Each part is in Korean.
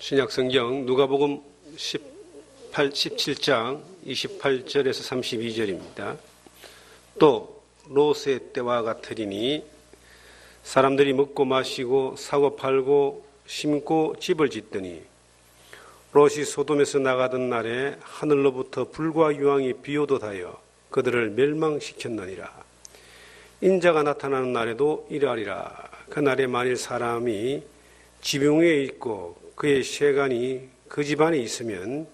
신약성경 누가복음 17장 28절에서 32절입니다. 또 롯의 때와 같으리니 사람들이 먹고 마시고 사고 팔고 심고 집을 짓더니 롯이 소돔에서 나가던 날에 하늘로부터 불과 유황이 비오듯하여 그들을 멸망시켰느니라. 인자가 나타나는 날에도 이러하리라. 그날에 만일 사람이 지붕 위에 있고 그의 세간이 그 집안에 있으면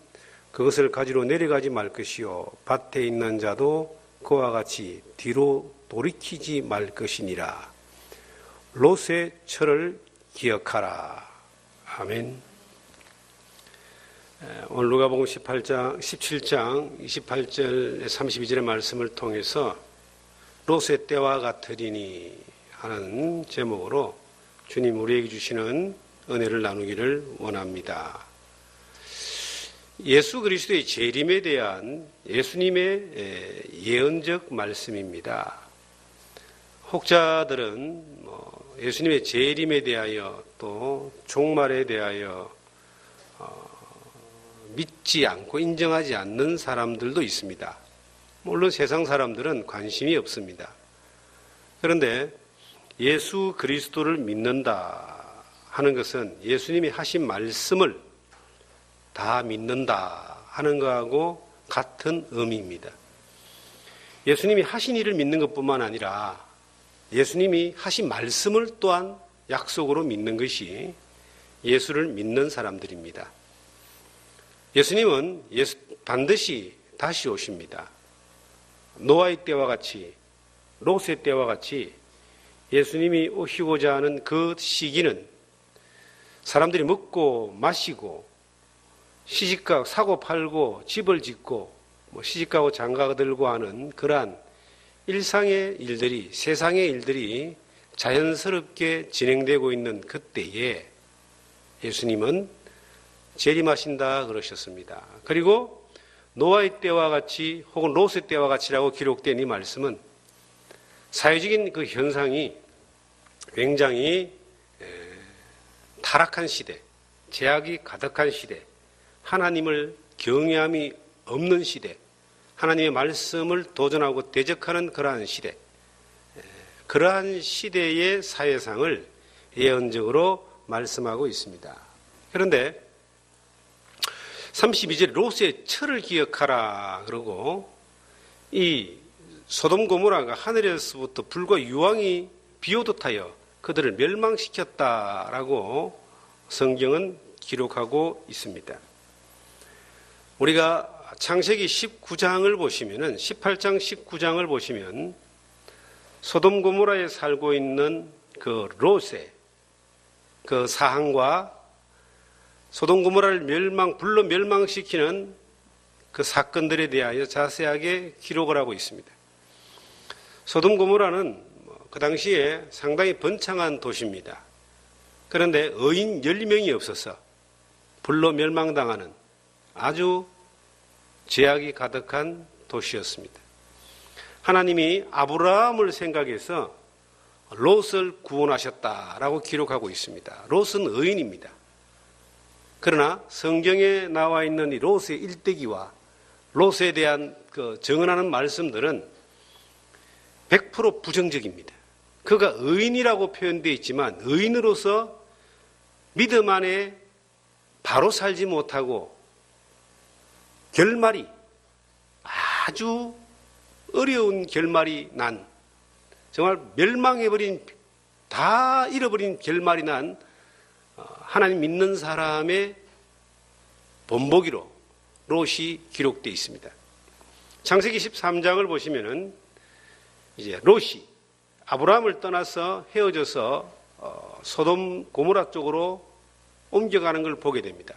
그것을 가지러 내려가지 말 것이요 밭에 있는 자도 그와 같이 뒤로 돌이키지 말 것이니라. 롯의 철을 기억하라. 아멘. 오늘 누가복음 17장 28절 32절의 말씀을 통해서 롯의 때와 같으리니 하는 제목으로 주님 우리에게 주시는 은혜를 나누기를 원합니다. 예수 그리스도의 재림에 대한 예수님의 예언적 말씀입니다. 혹자들은 예수님의 재림에 대하여 또 종말에 대하여 믿지 않고 인정하지 않는 사람들도 있습니다. 물론 세상 사람들은 관심이 없습니다. 그런데 예수 그리스도를 믿는다 하는 것은 예수님이 하신 말씀을 다 믿는다 하는 것하고 같은 의미입니다. 예수님이 하신 일을 믿는 것뿐만 아니라 예수님이 하신 말씀을 또한 약속으로 믿는 것이 예수를 믿는 사람들입니다. 예수님은 반드시 다시 오십니다. 노아의 때와 같이 롯의 때와 같이 예수님이 오시고자 하는 그 시기는 사람들이 먹고 마시고 시집가고 사고 팔고 집을 짓고 시집가고 장가 들고 하는 그러한 일상의 일들이 세상의 일들이 자연스럽게 진행되고 있는 그때에 예수님은 재림하신다 그러셨습니다. 그리고 노아의 때와 같이 혹은 롯의 때와 같이라고 기록된 이 말씀은 사회적인 그 현상이 굉장히 타락한 시대, 죄악이 가득한 시대, 하나님을 경외함이 없는 시대, 하나님의 말씀을 도전하고 대적하는 그러한 시대, 그러한 시대의 사회상을 예언적으로 말씀하고 있습니다. 그런데 32절에 롯의 철을 기억하라 그러고 이 소돔 고모라가 하늘에서부터 불과 유황이 비오듯하여 그들을 멸망시켰다라고 성경은 기록하고 있습니다. 우리가 창세기 19장을 보시면은 18장 19장을 보시면 소돔 고모라에 살고 있는 그 롯의 그 사항과 소돔 고모라를 불러 멸망시키는 그 사건들에 대하여 자세하게 기록을 하고 있습니다. 소돔 고모라는 그 당시에 상당히 번창한 도시입니다. 그런데 의인 10명이 없어서 불로 멸망당하는 아주 죄악이 가득한 도시였습니다. 하나님이 아브라함을 생각해서 롯을 구원하셨다라고 기록하고 있습니다. 롯은 의인입니다. 그러나 성경에 나와 있는 이 롯의 일대기와 롯에 대한 그 증언하는 말씀들은 100% 부정적입니다. 그가 의인이라고 표현되어 있지만 의인으로서 믿음 안에 바로 살지 못하고 결말이 아주 어려운 결말이 난 정말 멸망해버린 다 잃어버린 결말이 난 하나님 믿는 사람의 본보기로 롯이 기록되어 있습니다. 창세기 13장을 보시면은 이제 롯이 아브라함을 떠나서 헤어져서 소돔 고모라 쪽으로 옮겨가는 걸 보게 됩니다.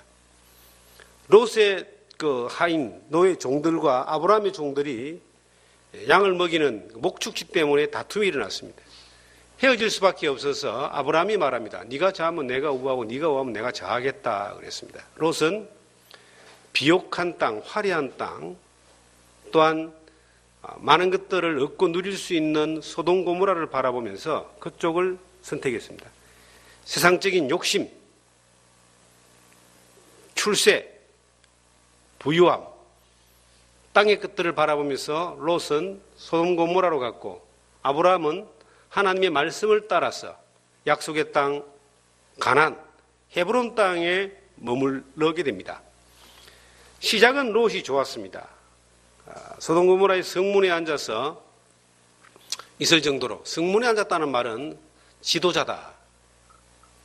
롯의 그 하인 노예 종들과 아브라함의 종들이 양을 먹이는 목축지 때문에 다툼이 일어났습니다. 헤어질 수밖에 없어서 아브라함이 말합니다. 네가 자하면 내가 우하고 네가 우하면 내가 자하겠다 그랬습니다. 롯은 비옥한 땅, 화려한 땅, 또한 많은 것들을 얻고 누릴 수 있는 소돔 고모라를 바라보면서 그쪽을 선택했습니다. 세상적인 욕심, 출세, 부유함, 땅의 끝들을 바라보면서 롯은 소돔 고모라로 갔고 아브라함은 하나님의 말씀을 따라서 약속의 땅 가나안, 헤브론 땅에 머물러게 됩니다. 시작은 롯이 좋았습니다. 소돔 고모라의 성문에 앉아서 있을 정도로, 성문에 앉았다는 말은 지도자다,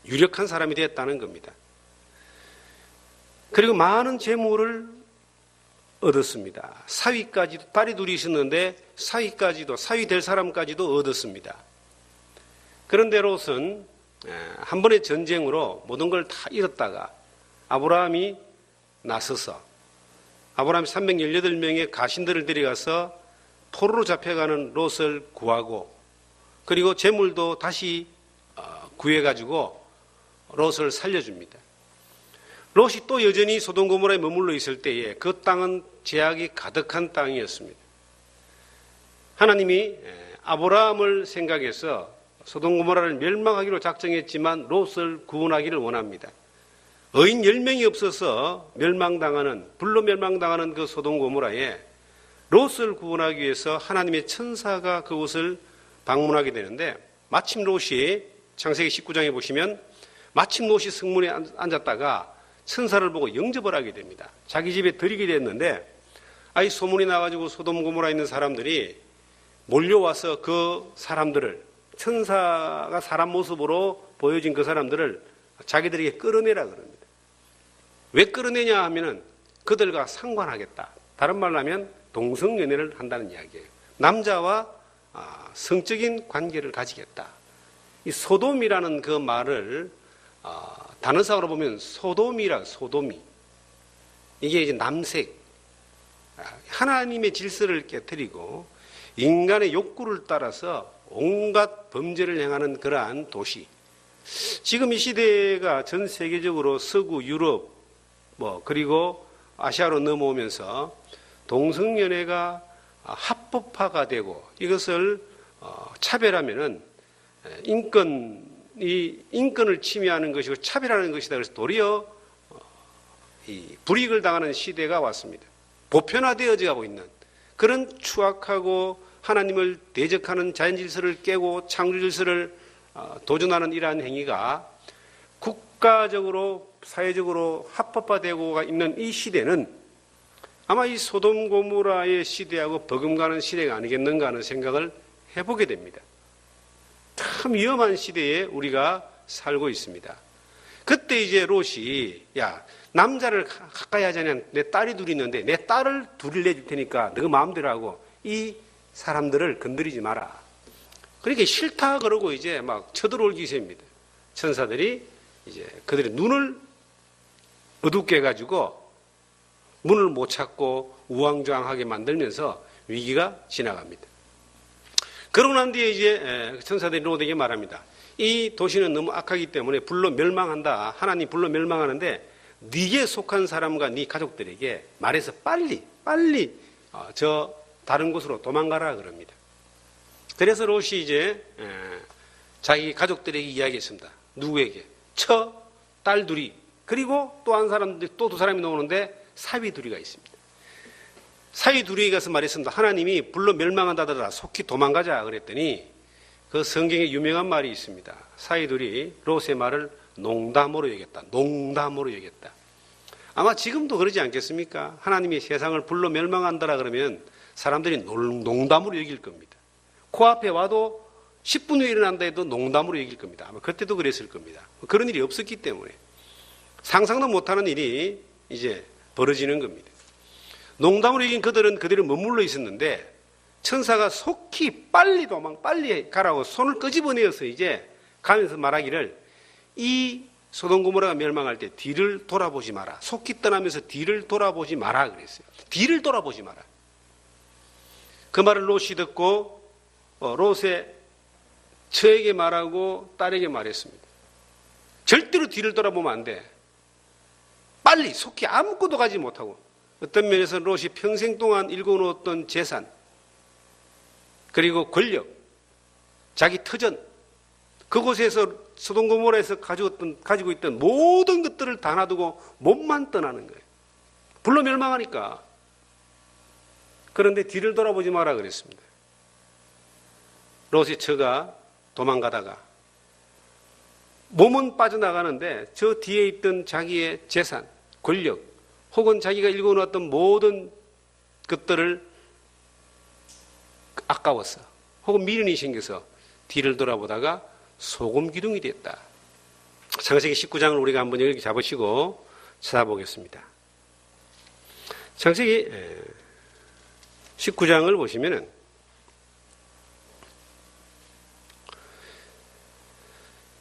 유력한 사람이 되었다는 겁니다. 그리고 많은 재물을 얻었습니다. 사위까지도, 딸이 둘이 있었는데 사위 될 사람까지도 얻었습니다. 그런데 롯은 한 번의 전쟁으로 모든 걸 다 잃었다가 아브라함이 나서서 아브라함이 318명의 가신들을 데려가서 포로로 잡혀가는 롯을 구하고 그리고 재물도 다시 구해가지고 롯을 살려줍니다. 롯이 또 여전히 소돔 고모라에 머물러 있을 때에 그 땅은 죄악이 가득한 땅이었습니다. 하나님이 아브라함을 생각해서 소돔 고모라를 멸망하기로 작정했지만 롯을 구원하기를 원합니다. 의인 10명이 없어서 불로 멸망당하는 그 소돔 고모라에 롯을 구원하기 위해서 하나님의 천사가 그곳을 방문하게 되는데 마침 롯이 창세기 19장에 보시면 마침 롯이 성문에 앉았다가 천사를 보고 영접을 하게 됩니다. 자기 집에 들이게 됐는데 아이 소문이 나가지고 소돔 고모라에 있는 사람들이 몰려와서 그 사람들을 천사가 사람 모습으로 보여진 그 사람들을 자기들에게 끌어내라 그럽니다. 왜 끌어내냐 하면은 그들과 상관하겠다. 다른 말로 하면 동성연애를 한다는 이야기예요. 남자와 성적인 관계를 가지겠다. 이 소돔이라는 그 말을 단어상으로 보면 소돔이. 이게 이제 남색. 하나님의 질서를 깨뜨리고 인간의 욕구를 따라서 온갖 범죄를 행하는 그러한 도시. 지금 이 시대가 전 세계적으로 서구, 유럽, 그리고 아시아로 넘어오면서 동성연애가 합법화가 되고 이것을 차별하면은 인권을 침해하는 것이고 차별하는 것이다. 그래서 도리어 불이익을 당하는 시대가 왔습니다. 보편화되어져 가고 있는 그런 추악하고 하나님을 대적하는 자연질서를 깨고 창조질서를 도전하는 이러한 행위가 국가적으로 사회적으로 합법화되고 있는 이 시대는 아마 이 소돔 고모라의 시대하고 버금가는 시대가 아니겠는가 하는 생각을 해보게 됩니다. 참 위험한 시대에 우리가 살고 있습니다. 그때 이제 롯이 남자를 가까이 하자냐, 내 딸이 둘이 있는데 내 딸을 둘을 내줄 테니까 너 마음대로 하고 이 사람들을 건드리지 마라. 그렇게 싫다 그러고 이제 막 쳐들어올 기세입니다. 천사들이 이제 그들의 눈을 어둡게 해가지고 문을 못 찾고 우왕좌왕하게 만들면서 위기가 지나갑니다. 그러고 난 뒤에 이제 천사들이 롯에게 말합니다. 이 도시는 너무 악하기 때문에 불로 멸망한다. 하나님 불로 멸망하는데 네게 속한 사람과 네 가족들에게 말해서 빨리 저 다른 곳으로 도망가라 그럽니다. 그래서 롯이 이제 자기 가족들에게 이야기했습니다. 누구에게? 딸 둘이 그리고 또 한 사람들 또 두 사람이 나오는데 사위 둘이가 있습니다. 사위 둘이 가서 말했습니다. 하나님이 불로 멸망한다더라. 속히 도망가자 그랬더니 그 성경에 유명한 말이 있습니다. 사위 둘이 롯의 말을 농담으로 여겼다. 아마 지금도 그러지 않겠습니까? 하나님이 세상을 불로 멸망한다라 그러면 사람들이 농담으로 여길 겁니다. 코앞에 와도 10분 후에 일어난다 해도 농담으로 여길 겁니다. 아마 그때도 그랬을 겁니다. 그런 일이 없었기 때문에 상상도 못하는 일이 이제 벌어지는 겁니다. 농담으로 여긴 그들은 그대로 머물러 있었는데 천사가 속히 빨리 가라고 손을 끄집어내어서 이제 가면서 말하기를 이 소돔 고모라가 멸망할 때 뒤를 돌아보지 마라. 속히 떠나면서 뒤를 돌아보지 마라 그랬어요. 뒤를 돌아보지 마라. 그 말을 롯이 듣고 롯의 처에게 말하고 딸에게 말했습니다. 절대로 뒤를 돌아보면 안 돼. 빨리 속히 아무것도 가지 못하고 어떤 면에서 롯이 평생 동안 일궈놓았던 재산 그리고 권력, 자기 터전 그곳에서 소돔 고모라에서 가지고 있던 모든 것들을 다 놔두고 몸만 떠나는 거예요. 불로 멸망하니까. 그런데 뒤를 돌아보지 마라 그랬습니다. 롯의 처가 도망가다가 몸은 빠져나가는데 저 뒤에 있던 자기의 재산, 권력, 혹은 자기가 일궈놓았던 모든 것들을 아까워서 혹은 미련이 생겨서 뒤를 돌아보다가 소금 기둥이 됐다. 창세기 19장을 우리가 한번 여기 잡으시고 찾아보겠습니다. 창세기 19장을 보시면은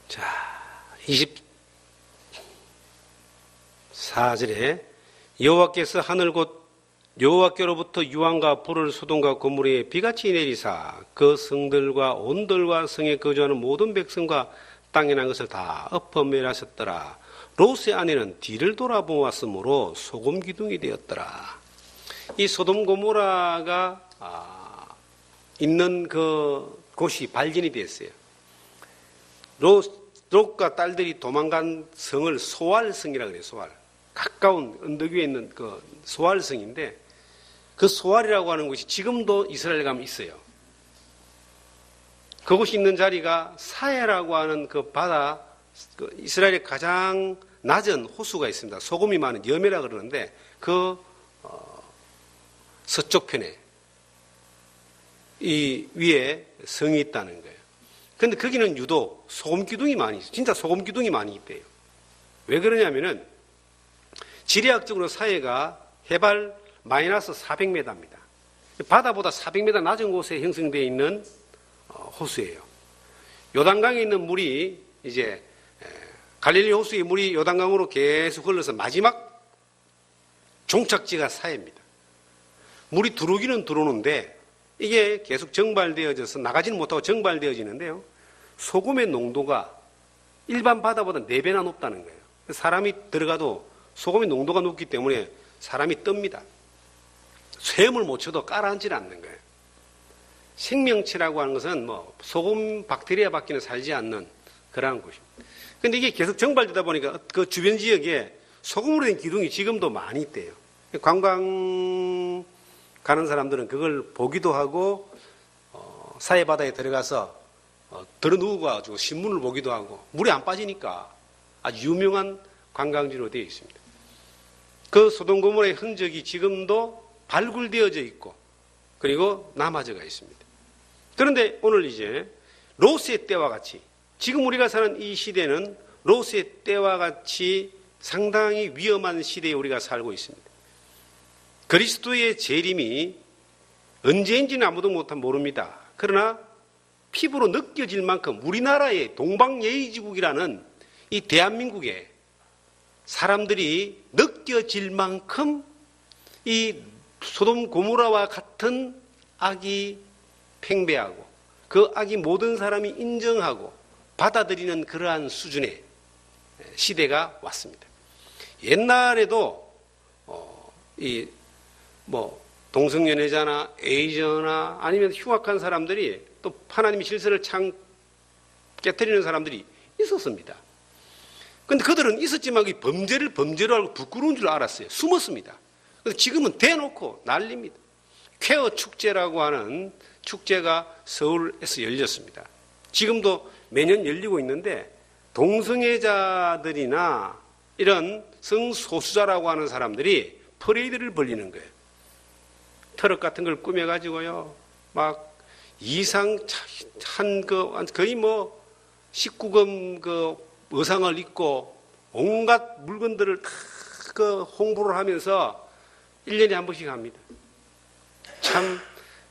자, 24절에 여호와께서 하늘 곧 여호와께로부터 유황과 불을 소돔과 고모라에 비같이 내리사 그 성들과 온들과 성에 거주하는 모든 백성과 땅에 난 것을 다 엎어 멸하셨더라. 롯의 아내는 뒤를 돌아보았으므로 소금 기둥이 되었더라. 이 소돔 고모라가 있는 그 곳이 발견이 됐어요. 롯과 딸들이 도망간 성을 소알성이라고 그래요. 소알. 가까운 언덕 위에 있는 그 소알성인데 그 소알이라고 하는 곳이 지금도 이스라엘 가면 있어요. 그곳이 있는 자리가 사해라고 하는 그 바다, 그 이스라엘의 가장 낮은 호수가 있습니다. 소금이 많은 여매라 그러는데 그 서쪽 편에 이 위에 성이 있다는 거예요. 그런데 거기는 유독 소금 기둥이 많이 있어요. 진짜 소금 기둥이 많이 있대요. 왜 그러냐면은 지리학적으로 사해가 해발 마이너스 400m입니다. 바다보다 400m 낮은 곳에 형성되어 있는 호수예요. 요단강에 있는 물이 이제 갈릴리 호수의 물이 요단강으로 계속 흘러서 마지막 종착지가 사해입니다. 물이 들어오기는 들어오는데 이게 계속 정발되어져서 나가지는 못하고 정발되어지는데요. 소금의 농도가 일반 바다보다 4배나 높다는 거예요. 사람이 들어가도 소금의 농도가 높기 때문에 사람이 뜹니다. 쇠물 못 쳐도 깔아앉지 않는 거예요. 생명체라고 하는 것은 뭐 소금 박테리아 밖에는 살지 않는 그러한 곳입니다. 그런데 이게 계속 정발되다 보니까 그 주변 지역에 소금으로 된 기둥이 지금도 많이 있대요. 관광 가는 사람들은 그걸 보기도 하고 사해바다에 들어가서 들어 누워가지고 신문을 보기도 하고 물에 안 빠지니까 아주 유명한 관광지로 되어 있습니다. 그 소돔 고모라의 흔적이 지금도 발굴되어져 있고 그리고 남아져가 있습니다. 그런데 오늘 이제 롯의 때와 같이 지금 우리가 사는 이 시대는 롯의 때와 같이 상당히 위험한 시대에 우리가 살고 있습니다. 그리스도의 재림이 언제인지는 아무도 모릅니다. 그러나 피부로 느껴질 만큼 우리나라의 동방예의지국이라는 이 대한민국에 사람들이 느껴질 만큼 이 소돔 고모라와 같은 악이 팽배하고 그 악이 모든 사람이 인정하고 받아들이는 그러한 수준의 시대가 왔습니다. 옛날에도 동성연애자나 에이저나 아니면 흉악한 사람들이 또 하나님의 질서를 깨뜨리는 사람들이 있었습니다. 그런데 그들은 있었지만 범죄를 범죄로 알고 부끄러운 줄 알았어요. 숨었습니다. 그래서 지금은 대놓고 난립니다. 퀘어 축제라고 하는 축제가 서울에서 열렸습니다. 지금도 매년 열리고 있는데 동성애자들이나 이런 성소수자라고 하는 사람들이 퍼레이드를 벌리는 거예요. 트럭 같은 걸 꾸며가지고요. 막 이상한 거의 19금 의상을 입고 온갖 물건들을 다 홍보를 하면서 1년에 한 번씩 합니다. 참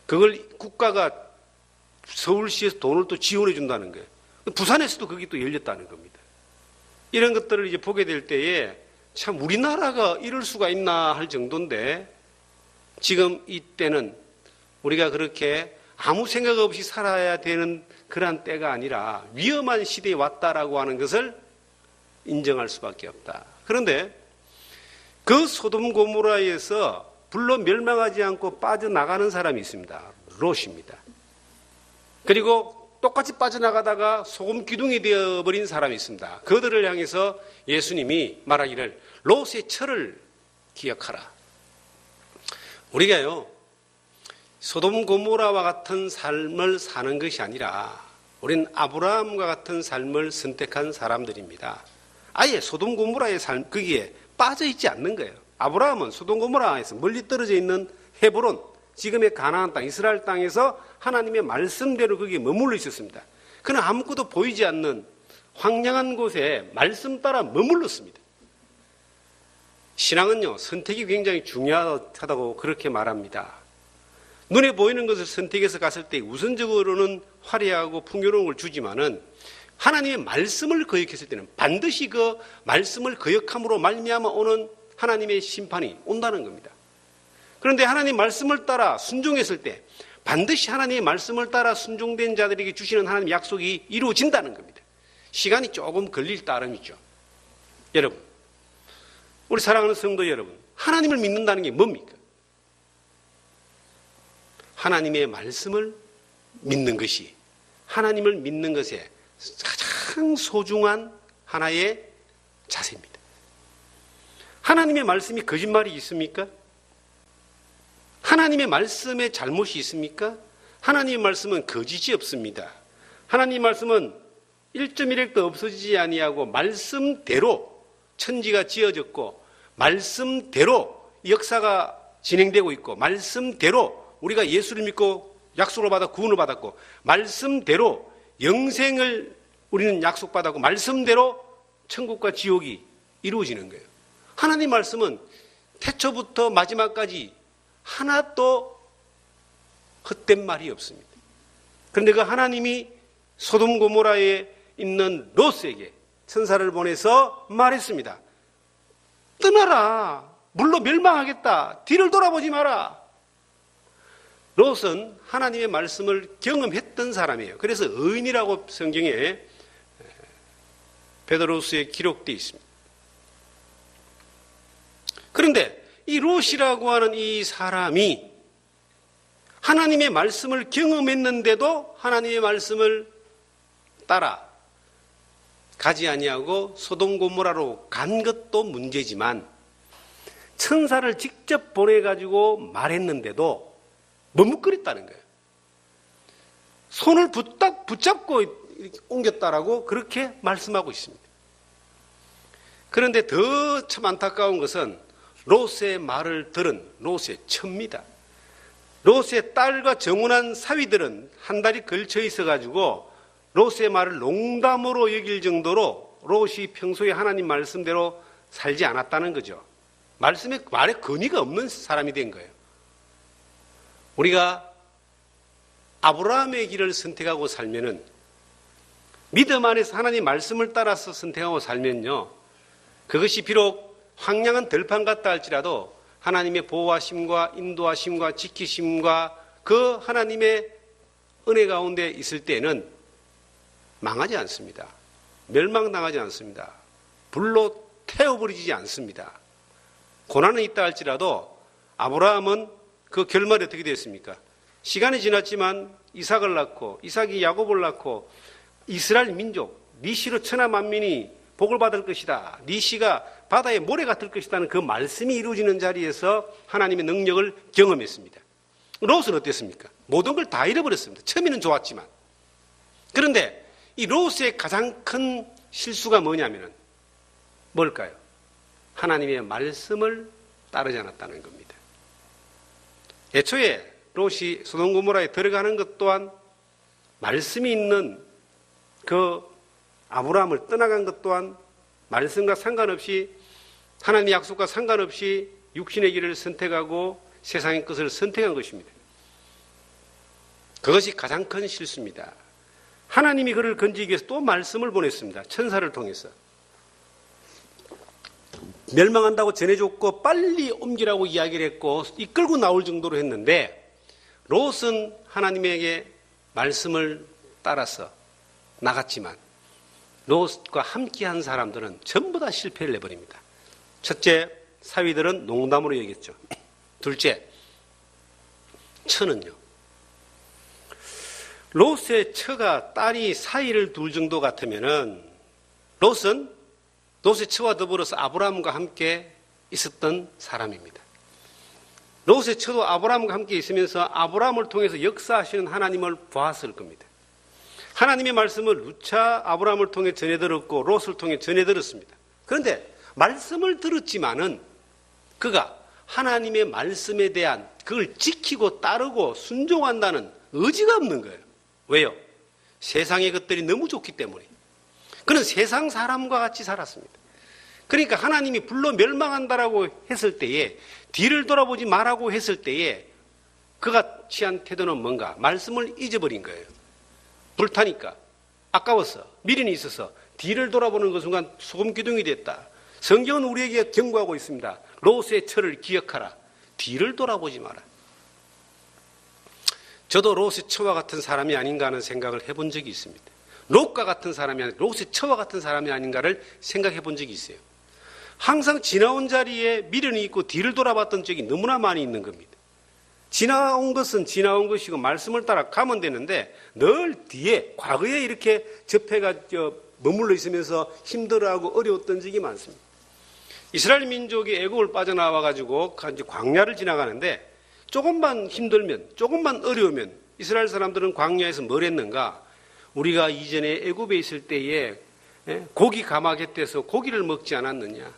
그걸 국가가 서울시에서 돈을 또 지원해 준다는 거예요. 부산에서도 그게 또 열렸다는 겁니다. 이런 것들을 이제 보게 될 때에 참 우리나라가 이럴 수가 있나 할 정도인데 지금 이때는 우리가 그렇게 아무 생각 없이 살아야 되는 그러한 때가 아니라 위험한 시대에 왔다라고 하는 것을 인정할 수밖에 없다. 그런데 그 소돔 고모라에서 불로 멸망하지 않고 빠져나가는 사람이 있습니다. 롯입니다. 그리고 똑같이 빠져나가다가 소금 기둥이 되어버린 사람이 있습니다. 그들을 향해서 예수님이 말하기를 롯의 철을 기억하라. 우리가요, 소돔 고모라와 같은 삶을 사는 것이 아니라 우리는 아브라함과 같은 삶을 선택한 사람들입니다. 아예 소돔 고모라의 삶, 거기에 빠져있지 않는 거예요. 아브라함은 소돔 고모라에서 멀리 떨어져 있는 헤브론, 지금의 가나안 땅, 이스라엘 땅에서 하나님의 말씀대로 거기에 머물러 있었습니다. 그는 아무것도 보이지 않는 황량한 곳에 말씀 따라 머물렀습니다. 신앙은요, 선택이 굉장히 중요하다고 그렇게 말합니다. 눈에 보이는 것을 선택해서 갔을 때 우선적으로는 화려하고 풍요로운 걸 주지만은 하나님의 말씀을 거역했을 때는 반드시 그 말씀을 거역함으로 말미암아 오는 하나님의 심판이 온다는 겁니다. 그런데 하나님 말씀을 따라 순종했을 때 반드시 하나님의 말씀을 따라 순종된 자들에게 주시는 하나님의 약속이 이루어진다는 겁니다. 시간이 조금 걸릴 따름이죠. 여러분, 우리 사랑하는 성도 여러분, 하나님을 믿는다는 게 뭡니까? 하나님의 말씀을 믿는 것이 하나님을 믿는 것에 가장 소중한 하나의 자세입니다. 하나님의 말씀이 거짓말이 있습니까? 하나님의 말씀에 잘못이 있습니까? 하나님의 말씀은 거짓이 없습니다. 하나님의 말씀은 1.1핵도 없어지지 아니하고 말씀대로 천지가 지어졌고 말씀대로 역사가 진행되고 있고 말씀대로 우리가 예수를 믿고 약속을 받아 구원을 받았고 말씀대로 영생을 우리는 약속받았고 말씀대로 천국과 지옥이 이루어지는 거예요. 하나님 말씀은 태초부터 마지막까지 하나도 헛된 말이 없습니다. 그런데 그 하나님이 소돔 고모라에 있는 롯에게 천사를 보내서 말했습니다. 떠나라. 물로 멸망하겠다. 뒤를 돌아보지 마라. 롯은 하나님의 말씀을 경험했던 사람이에요. 그래서 의인이라고 성경에 베드로후서에 기록되어 있습니다. 그런데 이 롯이라고 하는 이 사람이 하나님의 말씀을 경험했는데도 하나님의 말씀을 따라 가지 아니하고 소돔 고모라로 간 것도 문제지만 천사를 직접 보내가지고 말했는데도 머뭇거렸다는 거예요. 손을 붙잡고 옮겼다라고 그렇게 말씀하고 있습니다. 그런데 더 참 안타까운 것은 롯의 말을 들은 롯의 처입니다. 롯의 딸과 정혼한 사위들은 한 달이 걸쳐 있어가지고 롯의 말을 농담으로 여길 정도로 롯이 평소에 하나님 말씀대로 살지 않았다는 거죠. 말에 근위가 없는 사람이 된 거예요. 우리가 아브라함의 길을 선택하고 살면은 믿음 안에서 하나님 말씀을 따라서 선택하고 살면요, 그것이 비록 황량한 들판 같다 할지라도 하나님의 보호하심과 인도하심과 지키심과 그 하나님의 은혜 가운데 있을 때는 망하지 않습니다. 멸망당하지 않습니다. 불로 태워버리지 않습니다. 고난은 있다 할지라도 아브라함은 그 결말이 어떻게 되었습니까? 시간이 지났지만 이삭을 낳고 이삭이 야곱을 낳고 이스라엘 민족 네 씨로 천하 만민이 복을 받을 것이다. 네 씨가 바다의 모래 같을 것이라는 그 말씀이 이루어지는 자리에서 하나님의 능력을 경험했습니다. 롯은 어땠습니까? 모든 걸 다 잃어버렸습니다. 처음에는 좋았지만. 그런데 이 롯의 가장 큰 실수가 뭐냐면은 뭘까요? 하나님의 말씀을 따르지 않았다는 겁니다. 애초에 롯이 소돔 고모라에 들어가는 것 또한 말씀이 있는 그 아브라함을 떠나간 것 또한 말씀과 상관없이 하나님의 약속과 상관없이 육신의 길을 선택하고 세상의 것을 선택한 것입니다. 그것이 가장 큰 실수입니다. 하나님이 그를 건지기 위해서 또 말씀을 보냈습니다. 천사를 통해서. 멸망한다고 전해줬고 빨리 옮기라고 이야기를 했고 이끌고 나올 정도로 했는데 롯은 하나님에게 말씀을 따라서 나갔지만 롯과 함께한 사람들은 전부 다 실패를 내버립니다. 첫째, 사위들은 농담으로 여겼죠. 둘째, 처는요. 롯의 처가 딸이 사이를 둘 정도 같으면은 롯은 롯의 처와 더불어서 아브라함과 함께 있었던 사람입니다. 롯의 처도 아브라함과 함께 있으면서 아브라함을 통해서 역사하시는 하나님을 보았을 겁니다. 하나님의 말씀을 누차 아브라함을 통해 전해 들었고 롯을 통해 전해 들었습니다. 그런데 말씀을 들었지만은 그가 하나님의 말씀에 대한 그걸 지키고 따르고 순종한다는 의지가 없는 거예요. 왜요? 세상의 것들이 너무 좋기 때문에. 그는 세상 사람과 같이 살았습니다. 그러니까 하나님이 불로 멸망한다라고 했을 때에, 뒤를 돌아보지 말라고 했을 때에 그가 취한 태도는 뭔가? 말씀을 잊어버린 거예요. 불타니까 아까워서, 미련이 있어서 뒤를 돌아보는 그 순간 소금기둥이 됐다. 성경은 우리에게 경고하고 있습니다. 롯의 처를 기억하라. 뒤를 돌아보지 마라. 저도 롯의 처와 같은 사람이 아닌가 하는 생각을 해본 적이 있습니다. 롯과 같은 사람이 아니라 롯의 처와 같은 사람이 아닌가를 생각해 본 적이 있어요. 항상 지나온 자리에 미련이 있고 뒤를 돌아봤던 적이 너무나 많이 있는 겁니다. 지나온 것은 지나온 것이고 말씀을 따라 가면 되는데 늘 뒤에 과거에 이렇게 접해가 머물러 있으면서 힘들어하고 어려웠던 적이 많습니다. 이스라엘 민족이 애굽을 빠져나와 가지고 광야를 지나가는데 조금만 힘들면, 조금만 어려우면 이스라엘 사람들은 광야에서 뭘 했는가? 우리가 이전에 애굽에 있을 때에 고기 가마갯대에서 고기를 먹지 않았느냐?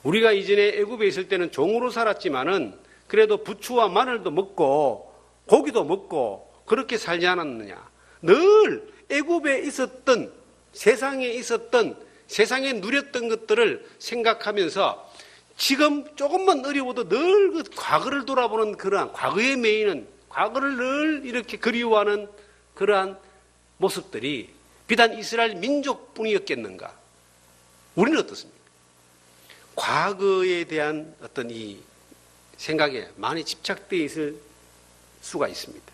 우리가 이전에 애굽에 있을 때는 종으로 살았지만은 그래도 부추와 마늘도 먹고 고기도 먹고 그렇게 살지 않았느냐? 늘 애굽에 있었던, 세상에 있었던, 세상에 누렸던 것들을 생각하면서 지금 조금만 어려워도 늘 그 과거를 돌아보는 그러한, 과거에 매이는, 과거를 늘 이렇게 그리워하는 그러한 모습들이 비단 이스라엘 민족뿐이었겠는가? 우리는 어떻습니까? 과거에 대한 어떤 이 생각에 많이 집착되어 있을 수가 있습니다.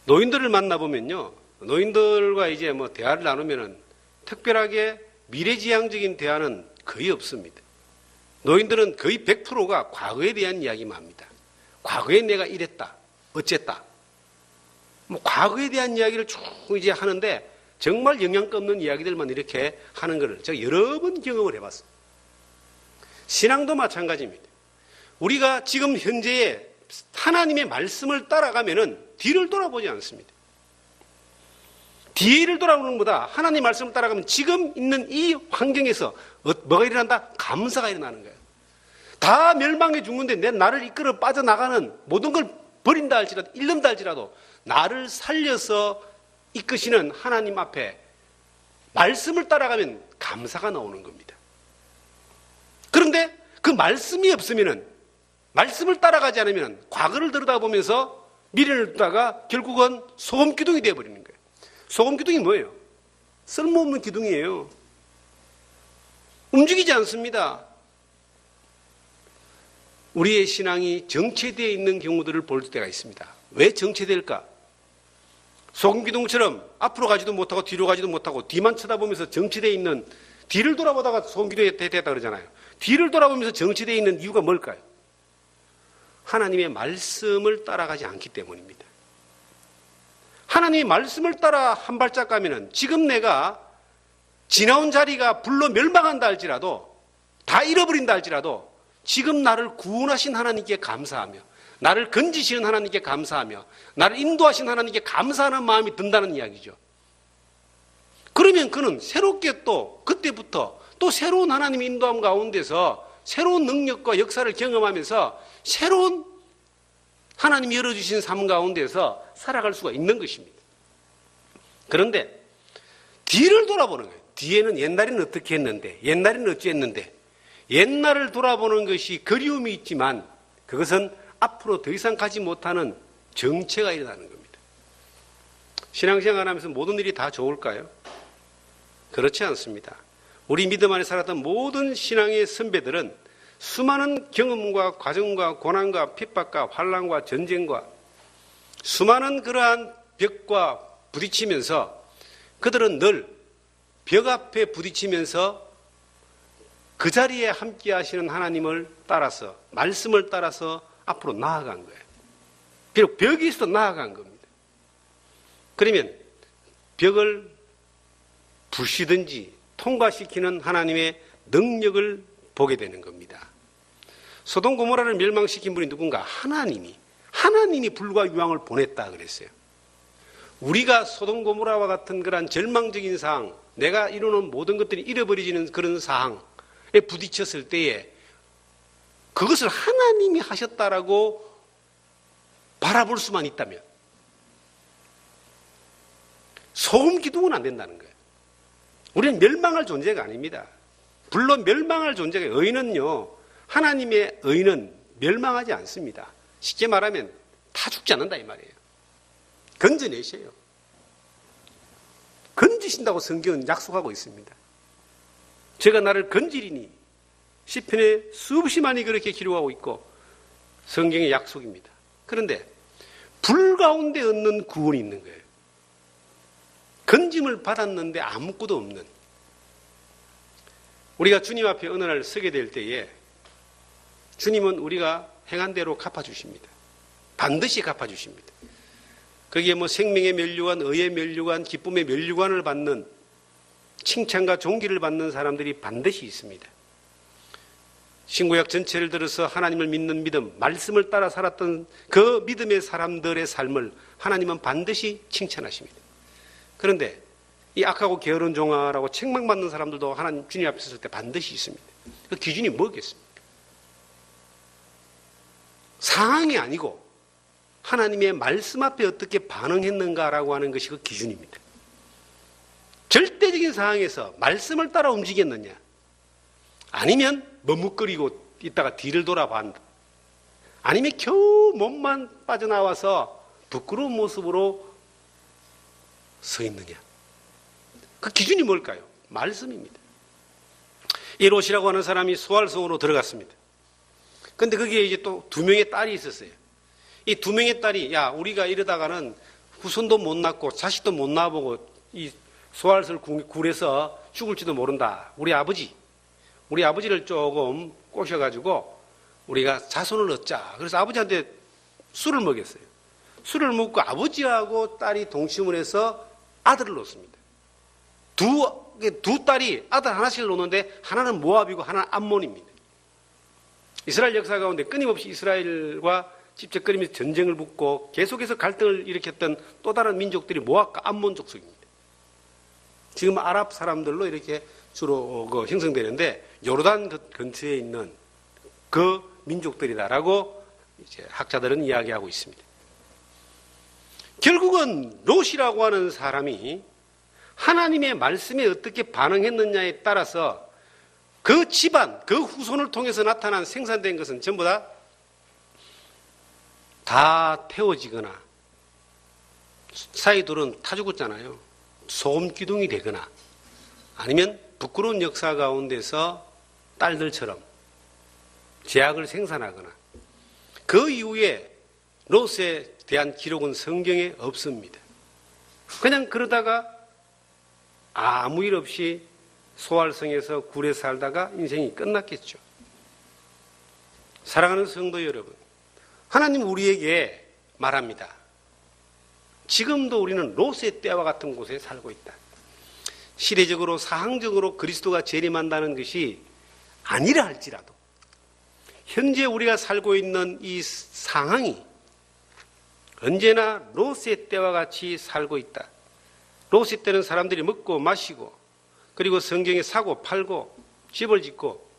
노인들을 만나보면요, 노인들과 이제 뭐 대화를 나누면은 특별하게 미래지향적인 대화는 거의 없습니다. 노인들은 거의 100%가 과거에 대한 이야기만 합니다. 과거에 내가 이랬다, 어쨌다. 뭐 과거에 대한 이야기를 쭉 이제 하는데 정말 영양가 없는 이야기들만 이렇게 하는 것을 제가 여러 번 경험을 해봤습니다. 신앙도 마찬가지입니다. 우리가 지금 현재의 하나님의 말씀을 따라가면은 뒤를 돌아보지 않습니다. 뒤를 돌아보는 것보다 하나님의 말씀을 따라가면 지금 있는 이 환경에서 뭐가 일어난다? 감사가 일어나는 거예요. 다 멸망해 죽는데 내 나를 이끌어 빠져나가는 모든 걸 버린다 할지라도, 잃는다 할지라도 나를 살려서 이끄시는 하나님 앞에 말씀을 따라가면 감사가 나오는 겁니다. 그런데 그 말씀이 없으면은, 말씀을 따라가지 않으면 과거를 들여다보면서 미래를 두다가 결국은 소금 기둥이 되어버리는 거예요. 소금 기둥이 뭐예요? 쓸모없는 기둥이에요. 움직이지 않습니다. 우리의 신앙이 정체되어 있는 경우들을 볼 때가 있습니다. 왜 정체될까? 소금 기둥처럼 앞으로 가지도 못하고 뒤로 가지도 못하고 뒤만 쳐다보면서 정체되어 있는, 뒤를 돌아보다가 소금 기둥이 됐다 그러잖아요. 뒤를 돌아보면서 정체되어 있는 이유가 뭘까요? 하나님의 말씀을 따라가지 않기 때문입니다. 하나님의 말씀을 따라 한 발짝 가면은 지금 내가 지나온 자리가 불로 멸망한다 할지라도, 다 잃어버린다 할지라도 지금 나를 구원하신 하나님께 감사하며, 나를 건지시는 하나님께 감사하며, 나를 인도하신 하나님께 감사하는 마음이 든다는 이야기죠. 그러면 그는 새롭게 또 그때부터 또 새로운 하나님의 인도함 가운데서 새로운 능력과 역사를 경험하면서 새로운 하나님이 열어주신 삶 가운데서 살아갈 수가 있는 것입니다. 그런데 뒤를 돌아보는 거예요. 뒤에는 옛날에는 어떻게 했는데, 옛날에는 어찌했는데, 옛날을 돌아보는 것이 그리움이 있지만 그것은 앞으로 더 이상 가지 못하는 정체가 일어나는 겁니다. 신앙생활 하면서 모든 일이 다 좋을까요? 그렇지 않습니다. 우리 믿음 안에 살았던 모든 신앙의 선배들은 수많은 경험과 과정과 고난과 핍박과 환난과 전쟁과 수많은 그러한 벽과 부딪히면서 그들은 늘 벽 앞에 부딪히면서 그 자리에 함께 하시는 하나님을 따라서, 말씀을 따라서 앞으로 나아간 거예요. 비록 벽이 있어도 나아간 겁니다. 그러면 벽을 부시든지 통과시키는 하나님의 능력을 보게 되는 겁니다. 소돔 고모라를 멸망시킨 분이 누군가? 하나님이 불과 유황을 보냈다 그랬어요. 우리가 소돔 고모라와 같은 그런 절망적인 상황, 내가 이루는 모든 것들이 잃어버려지는 그런 상황에 부딪혔을 때에 그것을 하나님이 하셨다라고 바라볼 수만 있다면 소금 기둥은 안 된다는 거예요. 우리는 멸망할 존재가 아닙니다. 물론 멸망할 존재가 의인은요, 하나님의 의인은 멸망하지 않습니다. 쉽게 말하면 다 죽지 않는다 이 말이에요. 건져내셔요. 건지신다고 성경은 약속하고 있습니다. 제가 나를 건지리니 시편에 수없이 많이 그렇게 기록하고 있고 성경의 약속입니다. 그런데 불 가운데 얻는 구원이 있는 거예요. 건짐을 받았는데 아무것도 없는, 우리가 주님 앞에 어느 날 서게 될 때에 주님은 우리가 행한 대로 갚아주십니다. 반드시 갚아주십니다. 거기에 뭐 생명의 면류관, 의의 면류관, 기쁨의 면류관을 받는, 칭찬과 존귀를 받는 사람들이 반드시 있습니다. 신구약 전체를 들어서 하나님을 믿는 믿음, 말씀을 따라 살았던 그 믿음의 사람들의 삶을 하나님은 반드시 칭찬하십니다. 그런데 이 악하고 게으른 종아라고 책망받는 사람들도 하나님 주님 앞에 섰을 때 반드시 있습니다. 그 기준이 뭐겠습니까? 상황이 아니고 하나님의 말씀 앞에 어떻게 반응했는가라고 하는 것이 그 기준입니다. 절대적인 상황에서 말씀을 따라 움직였느냐, 아니면 머뭇거리고 있다가 뒤를 돌아봤다, 아니면 겨우 몸만 빠져나와서 부끄러운 모습으로 서 있느냐, 그 기준이 뭘까요? 말씀입니다. 이 롯이라고 하는 사람이 소알성으로 들어갔습니다. 그런데 거기에 이제 또 두 명의 딸이 있었어요. 이 두 명의 딸이, 야, 우리가 이러다가는 후손도 못 낳고 자식도 못 낳아보고 이 소알성을 굴에서 죽을지도 모른다. 우리 아버지를 조금 꼬셔가지고 우리가 자손을 얻자. 그래서 아버지한테 술을 먹였어요. 술을 먹고 아버지하고 딸이 동침을 해서 아들을 놓습니다. 두 딸이 아들 하나씩 놓는데 하나는 모압이고 하나는 암몬입니다. 이스라엘 역사 가운데 끊임없이 이스라엘과 집적거리면서 전쟁을 붙고 계속해서 갈등을 일으켰던 또 다른 민족들이 모압과 암몬 족속입니다. 지금 아랍 사람들로 이렇게 주로 형성되는데 요르단 근처에 있는 그 민족들이다라고 이제 학자들은 이야기하고 있습니다. 결국은 롯이라고 하는 사람이 하나님의 말씀에 어떻게 반응했느냐에 따라서 그 집안, 그 후손을 통해서 나타난 생산된 것은 전부 다 태워지거나, 사이돌은 타 죽었잖아요. 소금 기둥이 되거나, 아니면 부끄러운 역사 가운데서 딸들처럼 제약을 생산하거나, 그 이후에 롯에 대한 기록은 성경에 없습니다. 그냥 그러다가 아무 일 없이 소알성에서 굴에 살다가 인생이 끝났겠죠. 사랑하는 성도 여러분, 하나님 우리에게 말합니다. 지금도 우리는 롯의 때와 같은 곳에 살고 있다. 시대적으로 사항적으로 그리스도가 재림한다는 것이 아니라 할지라도 현재 우리가 살고 있는 이 상황이 언제나 롯의 때와 같이 살고 있다. 롯의 때는 사람들이 먹고 마시고, 그리고 성경에 사고 팔고 집을 짓고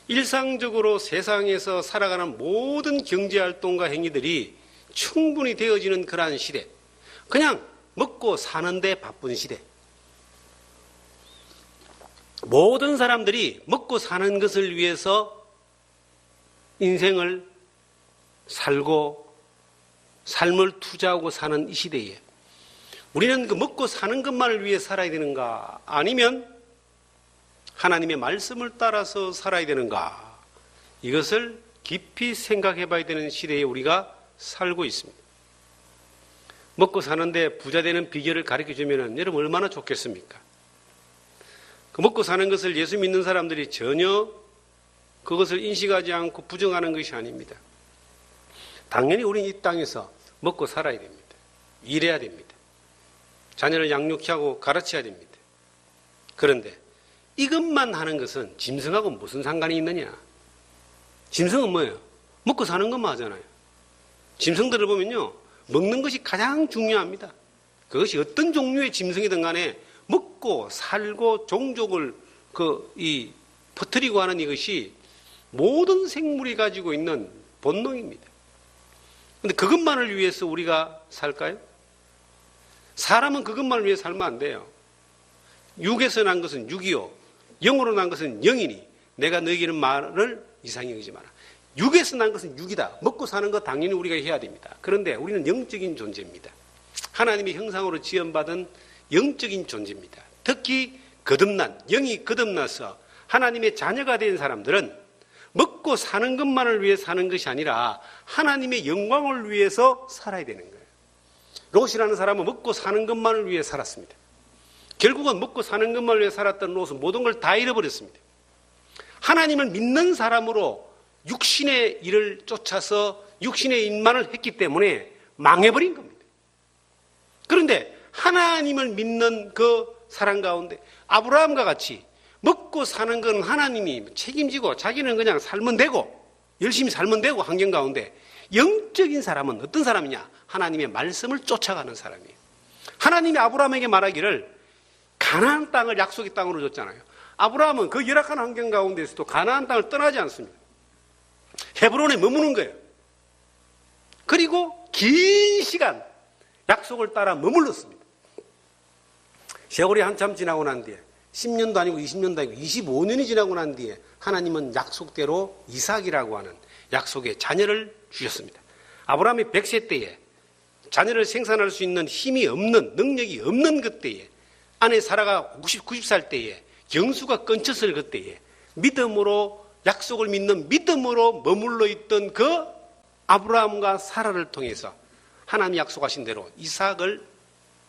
일상적으로 세상에서 살아가는 모든 경제활동과 행위들이 충분히 되어지는 그러한 시대, 그냥 먹고 사는데 바쁜 시대, 모든 사람들이 먹고 사는 것을 위해서 인생을 살고 삶을 투자하고 사는 이 시대에 우리는 그 먹고 사는 것만을 위해 살아야 되는가, 아니면 하나님의 말씀을 따라서 살아야 되는가, 이것을 깊이 생각해 봐야 되는 시대에 우리가 살고 있습니다. 먹고 사는데 부자 되는 비결을 가르쳐 주면 여러분 얼마나 좋겠습니까? 그 먹고 사는 것을 예수 믿는 사람들이 전혀 그것을 인식하지 않고 부정하는 것이 아닙니다. 당연히 우리는 이 땅에서 먹고 살아야 됩니다. 일해야 됩니다. 자녀를 양육케 하고 가르쳐야 됩니다. 그런데 이것만 하는 것은 짐승하고 무슨 상관이 있느냐? 짐승은 뭐예요? 먹고 사는 것만 하잖아요. 짐승들을 보면요, 먹는 것이 가장 중요합니다. 그것이 어떤 종류의 짐승이든 간에 먹고 살고 종족을 퍼뜨리고 하는 이것이 모든 생물이 가지고 있는 본능입니다. 그런데 그것만을 위해서 우리가 살까요? 사람은 그것만을 위해 살면 안 돼요. 육에서 난 것은 육이요, 영으로 난 것은 영이니 내가 너에게는 말을 이상히 여기지 마라. 육에서 난 것은 육이다. 먹고 사는 거 당연히 우리가 해야 됩니다. 그런데 우리는 영적인 존재입니다. 하나님의 형상으로 지음받은 영적인 존재입니다. 특히 영이 거듭나서 하나님의 자녀가 된 사람들은 먹고 사는 것만을 위해 사는 것이 아니라 하나님의 영광을 위해서 살아야 되는 거예요. 롯이라는 사람은 먹고 사는 것만을 위해 살았습니다. 결국은 먹고 사는 것만을 위해 살았던 롯은 모든 걸 다 잃어버렸습니다. 하나님을 믿는 사람으로 육신의 일을 쫓아서 육신의 일만을 했기 때문에 망해버린 겁니다. 그런데 하나님을 믿는 그 사람 가운데 아브라함과 같이 먹고 사는 건 하나님이 책임지고 자기는 그냥 살면 되고 열심히 살면 되고 환경 가운데, 영적인 사람은 어떤 사람이냐? 하나님의 말씀을 쫓아가는 사람이에요. 하나님이 아브라함에게 말하기를 가나안 땅을 약속의 땅으로 줬잖아요. 아브라함은 그 열악한 환경 가운데서도 가나안 땅을 떠나지 않습니다. 헤브론에 머무는 거예요. 그리고 긴 시간 약속을 따라 머물렀습니다. 세월이 한참 지나고 난 뒤에 10년도 아니고 20년도 아니고 25년이 지나고 난 뒤에 하나님은 약속대로 이삭이라고 하는 약속의 자녀를 주셨습니다. 아브라함이 100세 때에 자녀를 생산할 수 있는 힘이 없는, 능력이 없는 그때에, 아내 사라가 90살 때에, 경수가 끊쳤을 그때에 믿음으로, 약속을 믿는 믿음으로 머물러 있던 그 아브라함과 사라를 통해서 하나님이 약속하신 대로 이삭을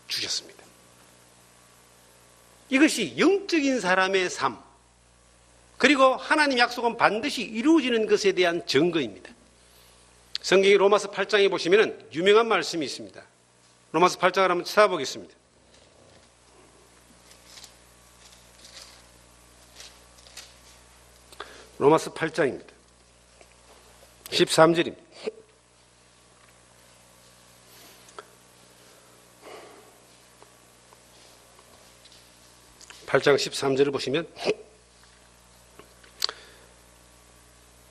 주셨습니다. 이것이 영적인 사람의 삶, 그리고 하나님 약속은 반드시 이루어지는 것에 대한 증거입니다. 성경의 로마서 8장에 보시면 유명한 말씀이 있습니다. 로마서 8장을 한번 찾아보겠습니다. 로마서 8장입니다. 13절입니다. (8장 13절을) 보시면,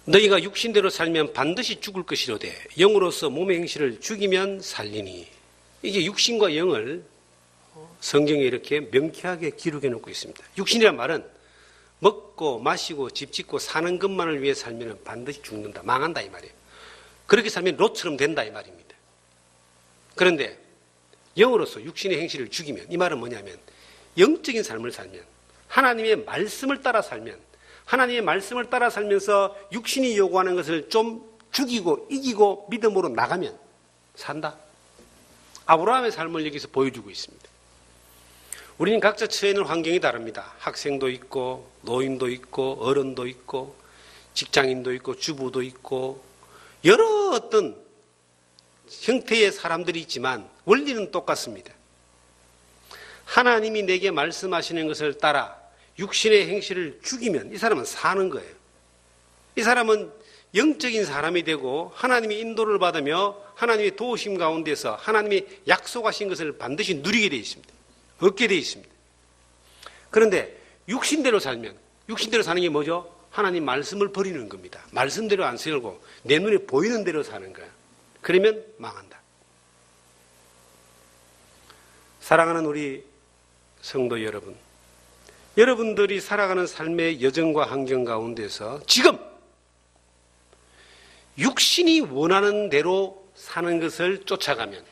너희가 육신대로 살면 반드시 죽을 것이로되 영으로서 몸의 행실을 죽이면 살리니. 이게 육신과 영을 성경에 이렇게 명쾌하게 기록해 놓고 있습니다. 육신이란 말은 먹고 마시고 집 짓고 사는 것만을 위해 살면 반드시 죽는다, 망한다 이 말이에요. 그렇게 살면 롯처럼 된다 이 말입니다. 그런데 영으로서 육신의 행실을 죽이면, 이 말은 뭐냐면 영적인 삶을 살면, 하나님의 말씀을 따라 살면, 하나님의 말씀을 따라 살면서 육신이 요구하는 것을 좀 죽이고 이기고 믿음으로 나가면 산다. 아브라함의 삶을 여기서 보여주고 있습니다. 우리는 각자 처해 있는 환경이 다릅니다. 학생도 있고 노인도 있고 어른도 있고 직장인도 있고 주부도 있고 여러 어떤 형태의 사람들이 있지만 원리는 똑같습니다. 하나님이 내게 말씀하시는 것을 따라 육신의 행실을 죽이면 이 사람은 사는 거예요. 이 사람은 영적인 사람이 되고 하나님의 인도를 받으며 하나님의 도우심 가운데서 하나님이 약속하신 것을 반드시 누리게 되어 있습니다. 얻게 되어 있습니다. 그런데 육신대로 살면, 육신대로 사는 게 뭐죠? 하나님 말씀을 버리는 겁니다. 말씀대로 안 살고 내 눈에 보이는 대로 사는 거야. 그러면 망한다. 사랑하는 우리 성도 여러분, 여러분들이 살아가는 삶의 여정과 환경 가운데서 지금 육신이 원하는 대로 사는 것을 쫓아가면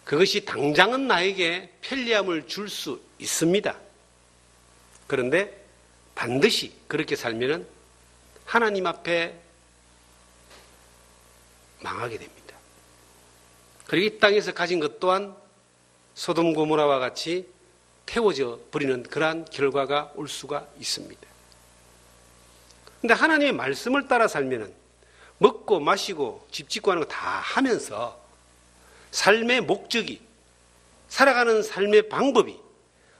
그것이 당장은 나에게 편리함을 줄 수 있습니다. 그런데 반드시 그렇게 살면 하나님 앞에 망하게 됩니다. 그리고 이 땅에서 가진 것 또한 소돔 고모라와 같이 태워져 버리는 그러한 결과가 올 수가 있습니다. 그런데 하나님의 말씀을 따라 살면 먹고 마시고 집 짓고 하는 거 다 하면서 삶의 목적이 살아가는 삶의 방법이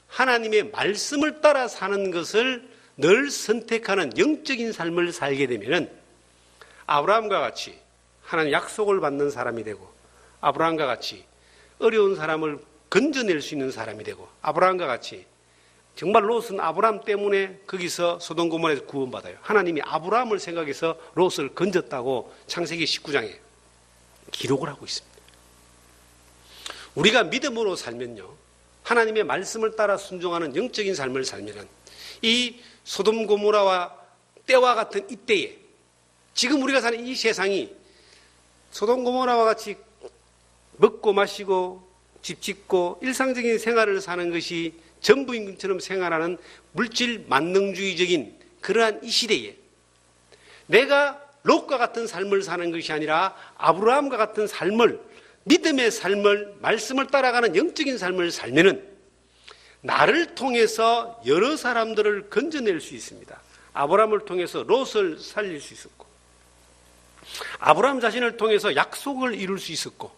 하나님의 말씀을 따라 사는 것을 늘 선택하는 영적인 삶을 살게 되면은 아브라함과 같이 하나님 약속을 받는 사람이 되고, 아브라함과 같이 어려운 사람을 건져낼 수 있는 사람이 되고, 아브라함과 같이 정말 롯은 아브라함 때문에 거기서 소돔 고모라에서 구원받아요. 하나님이 아브라함을 생각해서 롯을 건졌다고 창세기 19장에 기록을 하고 있습니다. 우리가 믿음으로 살면요, 하나님의 말씀을 따라 순종하는 영적인 삶을 살면은 이 소돔 고모라와 때와 같은 이때에, 지금 우리가 사는 이 세상이 소돔 고모라와 같이 먹고 마시고 집 짓고 일상적인 생활을 사는 것이 전부인 것처럼 생활하는 물질 만능주의적인 그러한 이 시대에 내가 롯과 같은 삶을 사는 것이 아니라 아브라함과 같은 삶을, 믿음의 삶을, 말씀을 따라가는 영적인 삶을 살면은 나를 통해서 여러 사람들을 건져낼 수 있습니다. 아브라함을 통해서 롯을 살릴 수 있었고, 아브라함 자신을 통해서 약속을 이룰 수 있었고,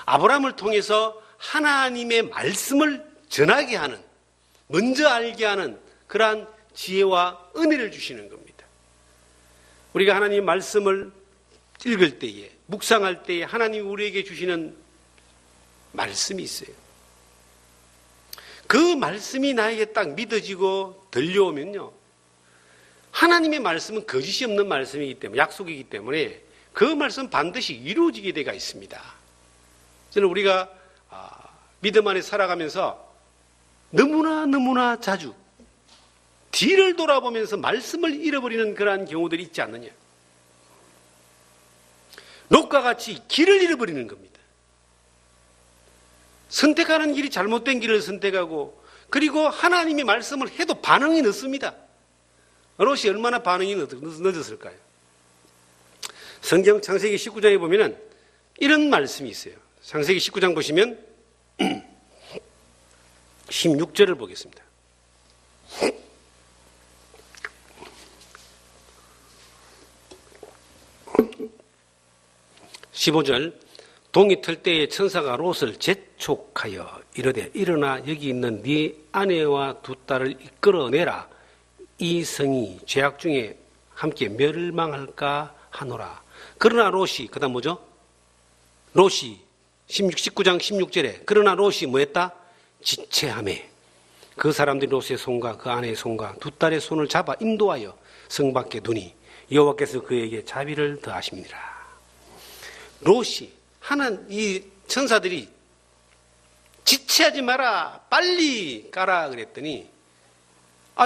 아브라함을 통해서 하나님의 말씀을 전하게 하는, 먼저 알게 하는 그러한 지혜와 은혜를 주시는 겁니다. 우리가 하나님의 말씀을 읽을 때에, 묵상할 때에 하나님이 우리에게 주시는 말씀이 있어요. 그 말씀이 나에게 딱 믿어지고 들려오면요, 하나님의 말씀은 거짓이 없는 말씀이기 때문에, 약속이기 때문에 그 말씀 반드시 이루어지게 되어 있습니다. 저는 우리가 믿음 안에 살아가면서 너무나 자주 뒤를 돌아보면서 말씀을 잃어버리는 그러한 경우들이 있지 않느냐. 롯과 같이 길을 잃어버리는 겁니다. 선택하는 길이 잘못된 길을 선택하고, 그리고 하나님의 말씀을 해도 반응이 늦습니다. 롯이 얼마나 반응이 늦었을까요? 성경 창세기 19장에 보면은 이런 말씀이 있어요. 창세기 19장 보시면 16절을 보겠습니다. 15절, 동이 틀 때에 천사가 롯을 재촉하여 이르되 일어나 여기 있는 네 아내와 두 딸을 이끌어내라. 이 성이 죄악 중에 함께 멸망할까 하노라. 그러나 롯이, 그 다음 뭐죠? 롯이 19장 16절에 그러나 롯이 뭐했다? 지체하매 그 사람들이 롯의 손과 그 아내의 손과 두 딸의 손을 잡아 인도하여 성 밖에 두니 여호와께서 그에게 자비를 더하십니다. 롯이, 이 천사들이 지체하지 마라, 빨리 가라 그랬더니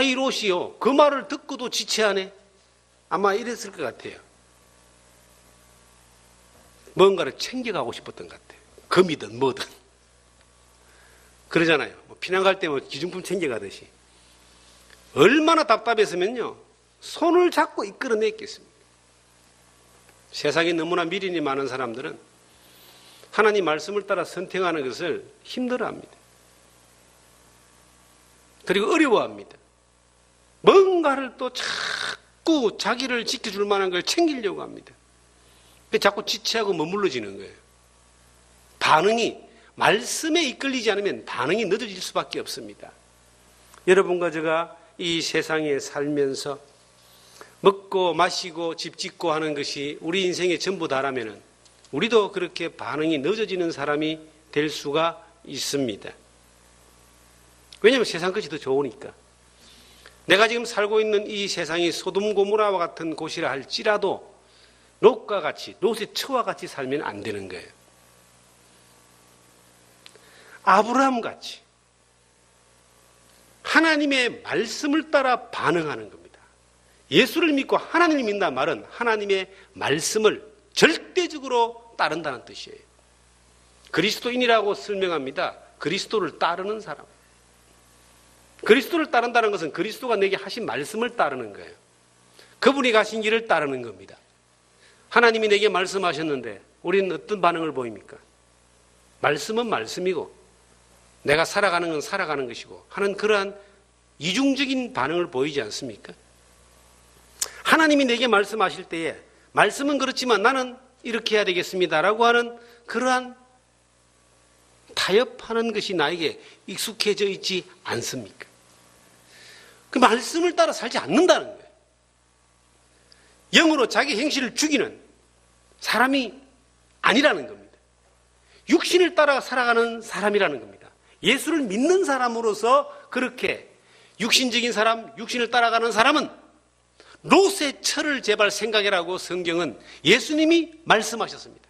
이 롯이요, 그 말을 듣고도 지체하네. 아마 이랬을 것 같아요. 뭔가를 챙겨가고 싶었던 것 같아요. 금이든 뭐든. 그러잖아요. 피난 갈 때 기중품 챙겨가듯이. 얼마나 답답했으면요, 손을 잡고 이끌어냈겠습니다. 세상에 너무나 미련이 많은 사람들은 하나님 말씀을 따라 선택하는 것을 힘들어합니다. 그리고 어려워합니다. 뭔가를 또 자꾸 자기를 지켜줄 만한 걸 챙기려고 합니다. 자꾸 지체하고 머물러지는 거예요. 반응이, 말씀에 이끌리지 않으면 반응이 늦어질 수밖에 없습니다. 여러분과 제가 이 세상에 살면서 먹고 마시고 집 짓고 하는 것이 우리 인생의 전부다라면 우리도 그렇게 반응이 늦어지는 사람이 될 수가 있습니다. 왜냐하면 세상 것이 더 좋으니까. 내가 지금 살고 있는 이 세상이 소돔 고모라와 같은 곳이라 할지라도 롯과 같이, 롯의 처와 같이 살면 안 되는 거예요. 아브라함 같이 하나님의 말씀을 따라 반응하는 겁니다. 예수를 믿고 하나님을 믿는다는 말은 하나님의 말씀을 절대적으로 따른다는 뜻이에요. 그리스도인이라고 설명합니다. 그리스도를 따르는 사람. 그리스도를 따른다는 것은 그리스도가 내게 하신 말씀을 따르는 거예요. 그분이 가신 길을 따르는 겁니다. 하나님이 내게 말씀하셨는데 우리는 어떤 반응을 보입니까? 말씀은 말씀이고 내가 살아가는 건 살아가는 것이고 하는 그러한 이중적인 반응을 보이지 않습니까? 하나님이 내게 말씀하실 때에 말씀은 그렇지만 나는 이렇게 해야 되겠습니다라고 하는 그러한 타협하는 것이 나에게 익숙해져 있지 않습니까? 그 말씀을 따라 살지 않는다는 거예요. 영으로 자기 행실을 죽이는 사람이 아니라는 겁니다. 육신을 따라 살아가는 사람이라는 겁니다. 예수를 믿는 사람으로서 그렇게 육신적인 사람, 육신을 따라가는 사람은 롯의 철을 제발 생각해라고 성경은 예수님이 말씀하셨습니다.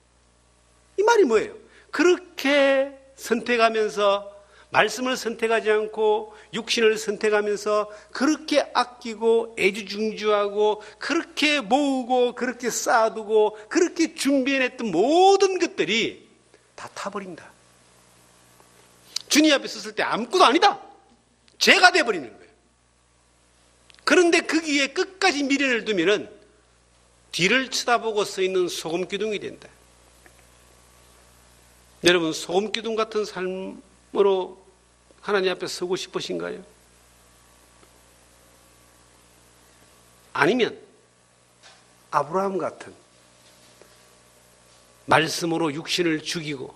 이 말이 뭐예요? 그렇게 선택하면서 말씀을 선택하지 않고 육신을 선택하면서 그렇게 아끼고 애지중지하고 그렇게 모으고 그렇게 쌓아두고 그렇게 준비해냈던 모든 것들이 다 타버린다. 주님 앞에 섰을 때 아무것도 아니다. 죄가 돼버리는 거예요. 그런데 거기에 끝까지 미련을 두면은 뒤를 쳐다보고 서 있는 소금 기둥이 된다. 여러분, 소금 기둥 같은 삶으로 하나님 앞에 서고 싶으신가요? 아니면 아브라함 같은 말씀으로 육신을 죽이고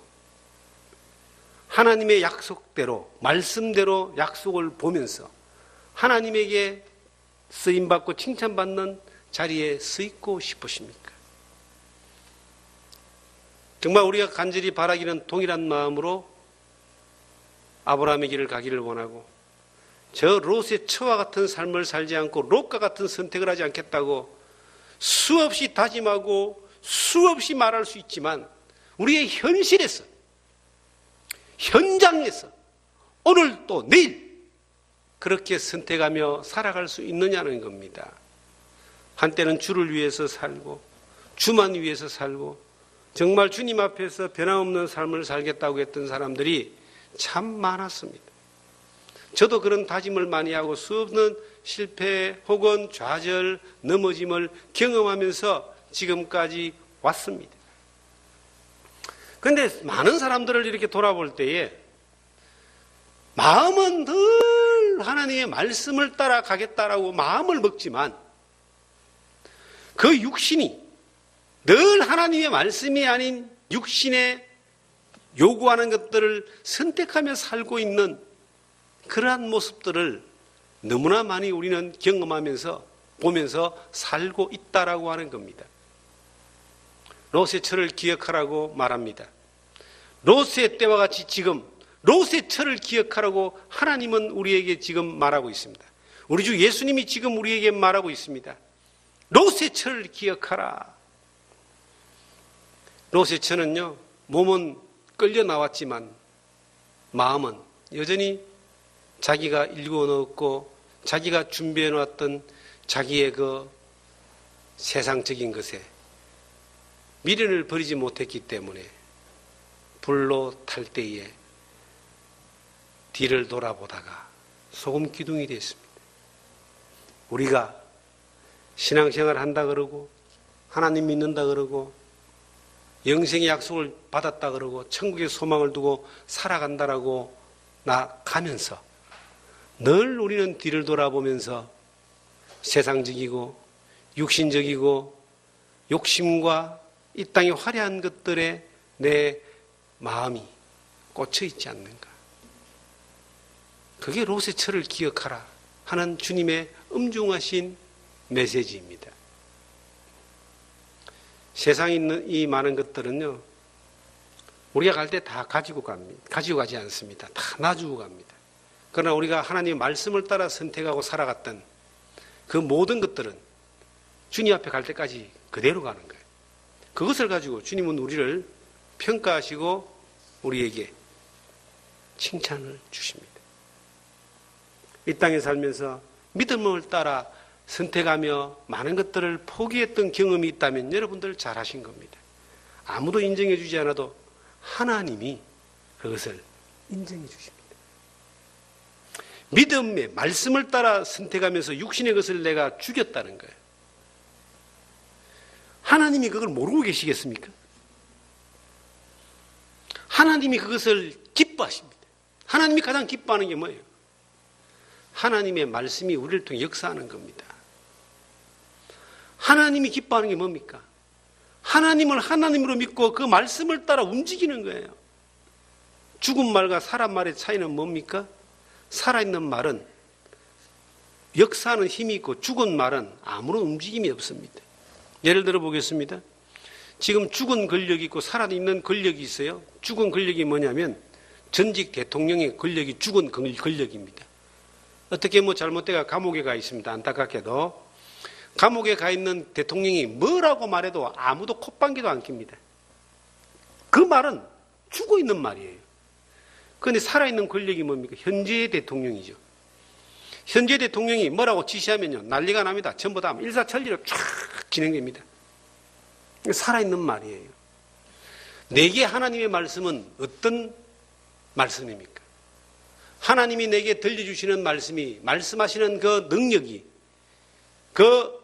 하나님의 약속대로, 말씀대로 약속을 보면서 하나님에게 쓰임받고 칭찬받는 자리에 서 있고 싶으십니까? 정말 우리가 간절히 바라기는 동일한 마음으로 아브라함의 길을 가기를 원하고 저 롯의 처와 같은 삶을 살지 않고 롯과 같은 선택을 하지 않겠다고 수없이 다짐하고 수없이 말할 수 있지만 우리의 현실에서, 현장에서 오늘 또 내일 그렇게 선택하며 살아갈 수 있느냐는 겁니다. 한때는 주를 위해서 살고 주만 위해서 살고 정말 주님 앞에서 변함없는 삶을 살겠다고 했던 사람들이 참 많았습니다. 저도 그런 다짐을 많이 하고 수없는 실패 혹은 좌절, 넘어짐을 경험하면서 지금까지 왔습니다. 그런데 많은 사람들을 이렇게 돌아볼 때에 마음은 늘 하나님의 말씀을 따라가겠다라고 마음을 먹지만 그 육신이 늘 하나님의 말씀이 아닌 육신의 요구하는 것들을 선택하며 살고 있는 그러한 모습들을 너무나 많이 우리는 경험하면서 보면서 살고 있다라고 하는 겁니다. 롯의 철을 기억하라고 말합니다. 롯의 때와 같이 지금 롯의 철을 기억하라고 하나님은 우리에게 지금 말하고 있습니다. 우리 주 예수님이 지금 우리에게 말하고 있습니다. 롯의 철을 기억하라. 롯의 철은요, 몸은 끌려 나왔지만 마음은 여전히 자기가 일구어 넣었고 자기가 준비해 놓았던 자기의 그 세상적인 것에 미련을 버리지 못했기 때문에 불로 탈 때에 뒤를 돌아보다가 소금 기둥이 됐습니다. 우리가 신앙생활 한다 그러고 하나님 믿는다 그러고 영생의 약속을 받았다 그러고 천국의 소망을 두고 살아간다라고 나가면서 늘 우리는 뒤를 돌아보면서 세상적이고 육신적이고 욕심과 이 땅의 화려한 것들에 내 마음이 꽂혀 있지 않는가. 그게 롯의 철을 기억하라 하는 주님의 엄중하신 메시지입니다. 세상에 있는 이 많은 것들은요, 우리가 갈 때 다 가지고 갑니다. 가지고 가지 않습니다. 다 놔주고 갑니다. 그러나 우리가 하나님의 말씀을 따라 선택하고 살아갔던 그 모든 것들은 주님 앞에 갈 때까지 그대로 가는 거예요. 그것을 가지고 주님은 우리를 평가하시고 우리에게 칭찬을 주십니다. 이 땅에 살면서 믿음을 따라 선택하며 많은 것들을 포기했던 경험이 있다면 여러분들 잘하신 겁니다. 아무도 인정해 주지 않아도 하나님이 그것을 인정해 주십니다. 믿음의 말씀을 따라 선택하면서 육신의 것을 내가 죽였다는 거예요. 하나님이 그걸 모르고 계시겠습니까? 하나님이 그것을 기뻐하십니다. 하나님이 가장 기뻐하는 게 뭐예요? 하나님의 말씀이 우리를 통해 역사하는 겁니다. 하나님이 기뻐하는 게 뭡니까? 하나님을 하나님으로 믿고 그 말씀을 따라 움직이는 거예요. 죽은 말과 살아있는 말의 차이는 뭡니까? 살아있는 말은 역사하는 힘이 있고 죽은 말은 아무런 움직임이 없습니다. 예를 들어 보겠습니다. 지금 죽은 권력이 있고 살아있는 권력이 있어요. 죽은 권력이 뭐냐면 전직 대통령의 권력이 죽은 권력입니다. 어떻게 뭐 잘못되가 감옥에 가 있습니다. 안타깝게도. 감옥에 가 있는 대통령이 뭐라고 말해도 아무도 콧방귀도 안 낍니다. 그 말은 죽어 있는 말이에요. 그런데 살아있는 권력이 뭡니까? 현재의 대통령이죠. 현재 대통령이 뭐라고 지시하면요, 난리가 납니다. 전부 다 일사천리로 쫙 진행됩니다. 살아있는 말이에요. 내게 하나님의 말씀은 어떤 말씀입니까? 하나님이 내게 들려주시는 말씀이, 말씀하시는 그 능력이, 그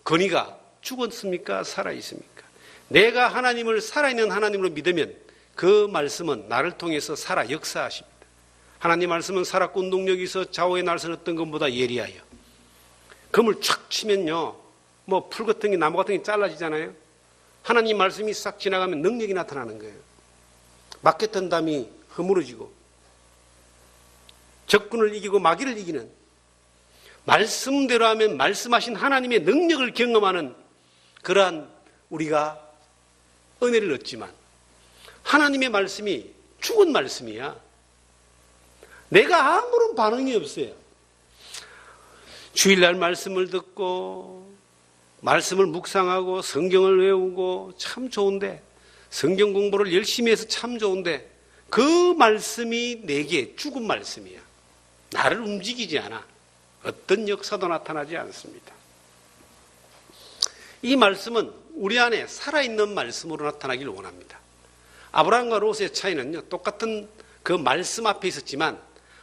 권위가 죽었습니까? 살아있습니까? 내가 하나님을 살아있는 하나님으로 믿으면 그 말씀은 나를 통해서 살아 역사하십니다. 하나님 말씀은 살았고 운동력이 있어 좌우에 날서었던 것보다 예리하여. 금을 촥 치면요, 뭐 풀 같은 게 나무 같은 게 잘라지잖아요. 하나님 말씀이 싹 지나가면 능력이 나타나는 거예요. 막혔던 담이 허물어지고 적군을 이기고 마귀를 이기는, 말씀대로 하면 말씀하신 하나님의 능력을 경험하는 그러한 우리가 은혜를 얻지만, 하나님의 말씀이 죽은 말씀이야. 내가 아무런 반응이 없어요. 주일날 말씀을 듣고 말씀을 묵상하고 성경을 외우고 참 좋은데, 성경 공부를 열심히 해서 참 좋은데, 그 말씀이 내게 죽은 말씀이야. 나를 움직이지 않아. 어떤 역사도 나타나지 않습니다. 이 말씀은 우리 안에 살아있는 말씀으로 나타나기를 원합니다. 아브라함과 롯의 차이는요, 똑같은 그 말씀 앞에 있었지만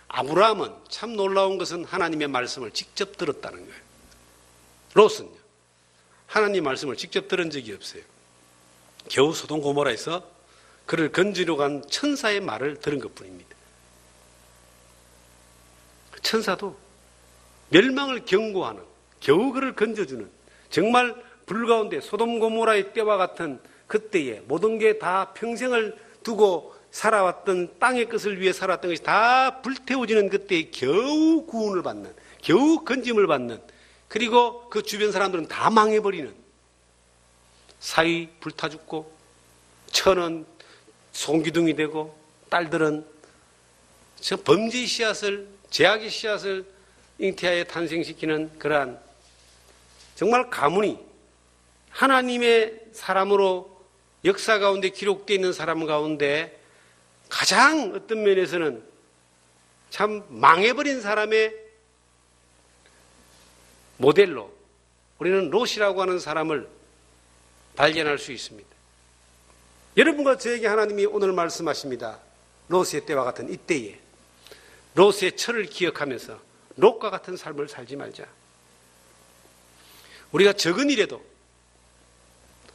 아브라함은 참 놀라운 것은 하나님의 말씀을 직접 들었다는 거예요. 롯은요, 하나님 말씀을 직접 들은 적이 없어요. 겨우 소돔 고모라에서 그를 건지러 간 천사의 말을 들은 것뿐입니다. 천사도 멸망을 경고하는, 겨우 그를 건져주는, 정말 불 가운데 소돔 고모라의 때와 같은 그때에 모든 게 다 평생을 두고 살아왔던 땅의 것을 위해 살았던 것이 다 불태워지는 그때에 겨우 구원을 받는, 겨우 건짐을 받는, 그리고 그 주변 사람들은 다 망해버리는, 사위 불타 죽고 처는 송기둥이 되고 딸들은 저 범죄의 씨앗을, 죄악의 씨앗을 잉태하여 탄생시키는 그러한 정말 가문이 하나님의 사람으로 역사 가운데 기록되어 있는 사람 가운데 가장 어떤 면에서는 참 망해버린 사람의 모델로 우리는 롯이라고 하는 사람을 발견할 수 있습니다. 여러분과 저에게 하나님이 오늘 말씀하십니다. 롯의 때와 같은 이때에 롯의 철을 기억하면서 롯과 같은 삶을 살지 말자. 우리가 적은 일에도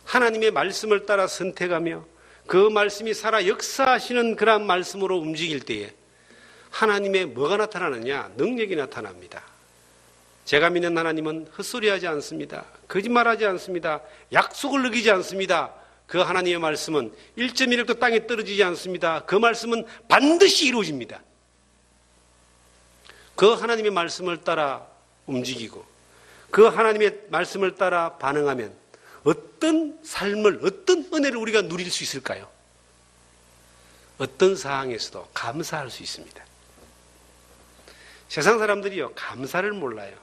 하나님의 말씀을 따라 선택하며 그 말씀이 살아 역사하시는 그러한 말씀으로 움직일 때에 하나님의 뭐가 나타나느냐? 능력이 나타납니다. 제가 믿는 하나님은 헛소리하지 않습니다. 거짓말하지 않습니다. 약속을 어기지 않습니다. 그 하나님의 말씀은 1.1획도 땅에 떨어지지 않습니다. 그 말씀은 반드시 이루어집니다. 그 하나님의 말씀을 따라 움직이고 그 하나님의 말씀을 따라 반응하면 어떤 삶을, 어떤 은혜를 우리가 누릴 수 있을까요? 어떤 상황에서도 감사할 수 있습니다. 세상 사람들이요, 감사를 몰라요.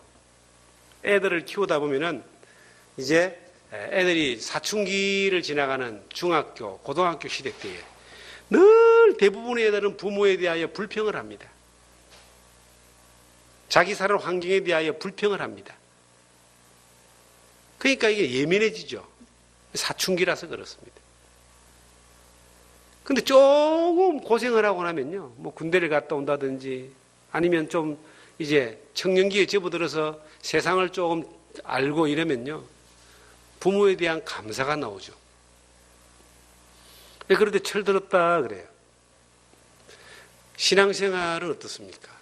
애들을 키우다 보면은 이제 애들이 사춘기를 지나가는 중학교, 고등학교 시대 때에 늘 대부분의 애들은 부모에 대하여 불평을 합니다. 자기 사는 환경에 대하여 불평을 합니다. 그러니까 이게 예민해지죠. 사춘기라서 그렇습니다. 근데 조금 고생을 하고 나면요, 뭐 군대를 갔다 온다든지 아니면 좀 이제 청년기에 접어들어서 세상을 조금 알고 이러면요, 부모에 대한 감사가 나오죠. 그런데 철들었다 그래요. 신앙생활은 어떻습니까?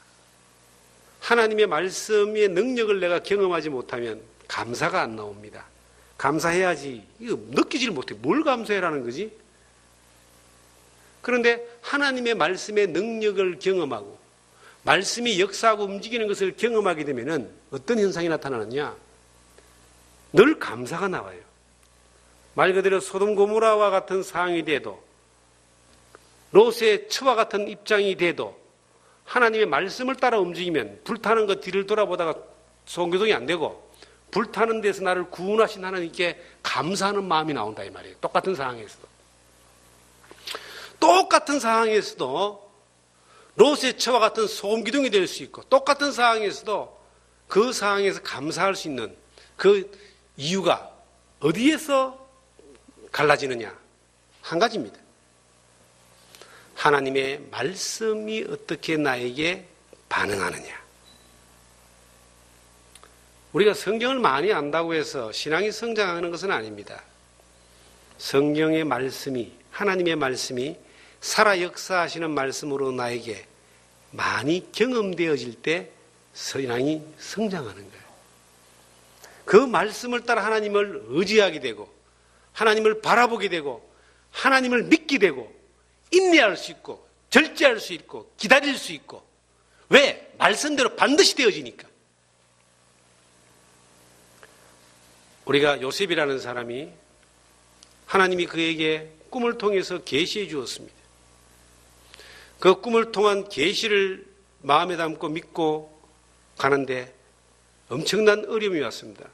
하나님의 말씀의 능력을 내가 경험하지 못하면 감사가 안 나옵니다. 감사해야지. 이거 느끼지를 못해. 뭘 감사해라는 거지? 그런데 하나님의 말씀의 능력을 경험하고 말씀이 역사하고 움직이는 것을 경험하게 되면 어떤 현상이 나타나느냐? 늘 감사가 나와요. 말 그대로 소돔 고모라와 같은 상황이 돼도, 롯의 처와 같은 입장이 돼도 하나님의 말씀을 따라 움직이면 불타는 것 뒤를 돌아보다가 소용교동이 안 되고, 불타는 데서 나를 구원하신 하나님께 감사하는 마음이 나온다 이 말이에요. 똑같은 상황에서도. 똑같은 상황에서도 롯의 처와 같은 소금기둥이 될 수 있고, 똑같은 상황에서도 그 상황에서 감사할 수 있는 그 이유가 어디에서 갈라지느냐? 한 가지입니다. 하나님의 말씀이 어떻게 나에게 반응하느냐. 우리가 성경을 많이 안다고 해서 신앙이 성장하는 것은 아닙니다. 성경의 말씀이, 하나님의 말씀이 살아 역사하시는 말씀으로 나에게 많이 경험되어질 때 신앙이 성장하는 거예요. 그 말씀을 따라 하나님을 의지하게 되고, 하나님을 바라보게 되고, 하나님을 믿게 되고, 인내할 수 있고, 절제할 수 있고, 기다릴 수 있고. 왜? 말씀대로 반드시 되어지니까. 우리가 요셉이라는 사람이 하나님이 그에게 꿈을 통해서 계시해 주었습니다. 그 꿈을 통한 계시를 마음에 담고 믿고 가는데 엄청난 어려움이 왔습니다.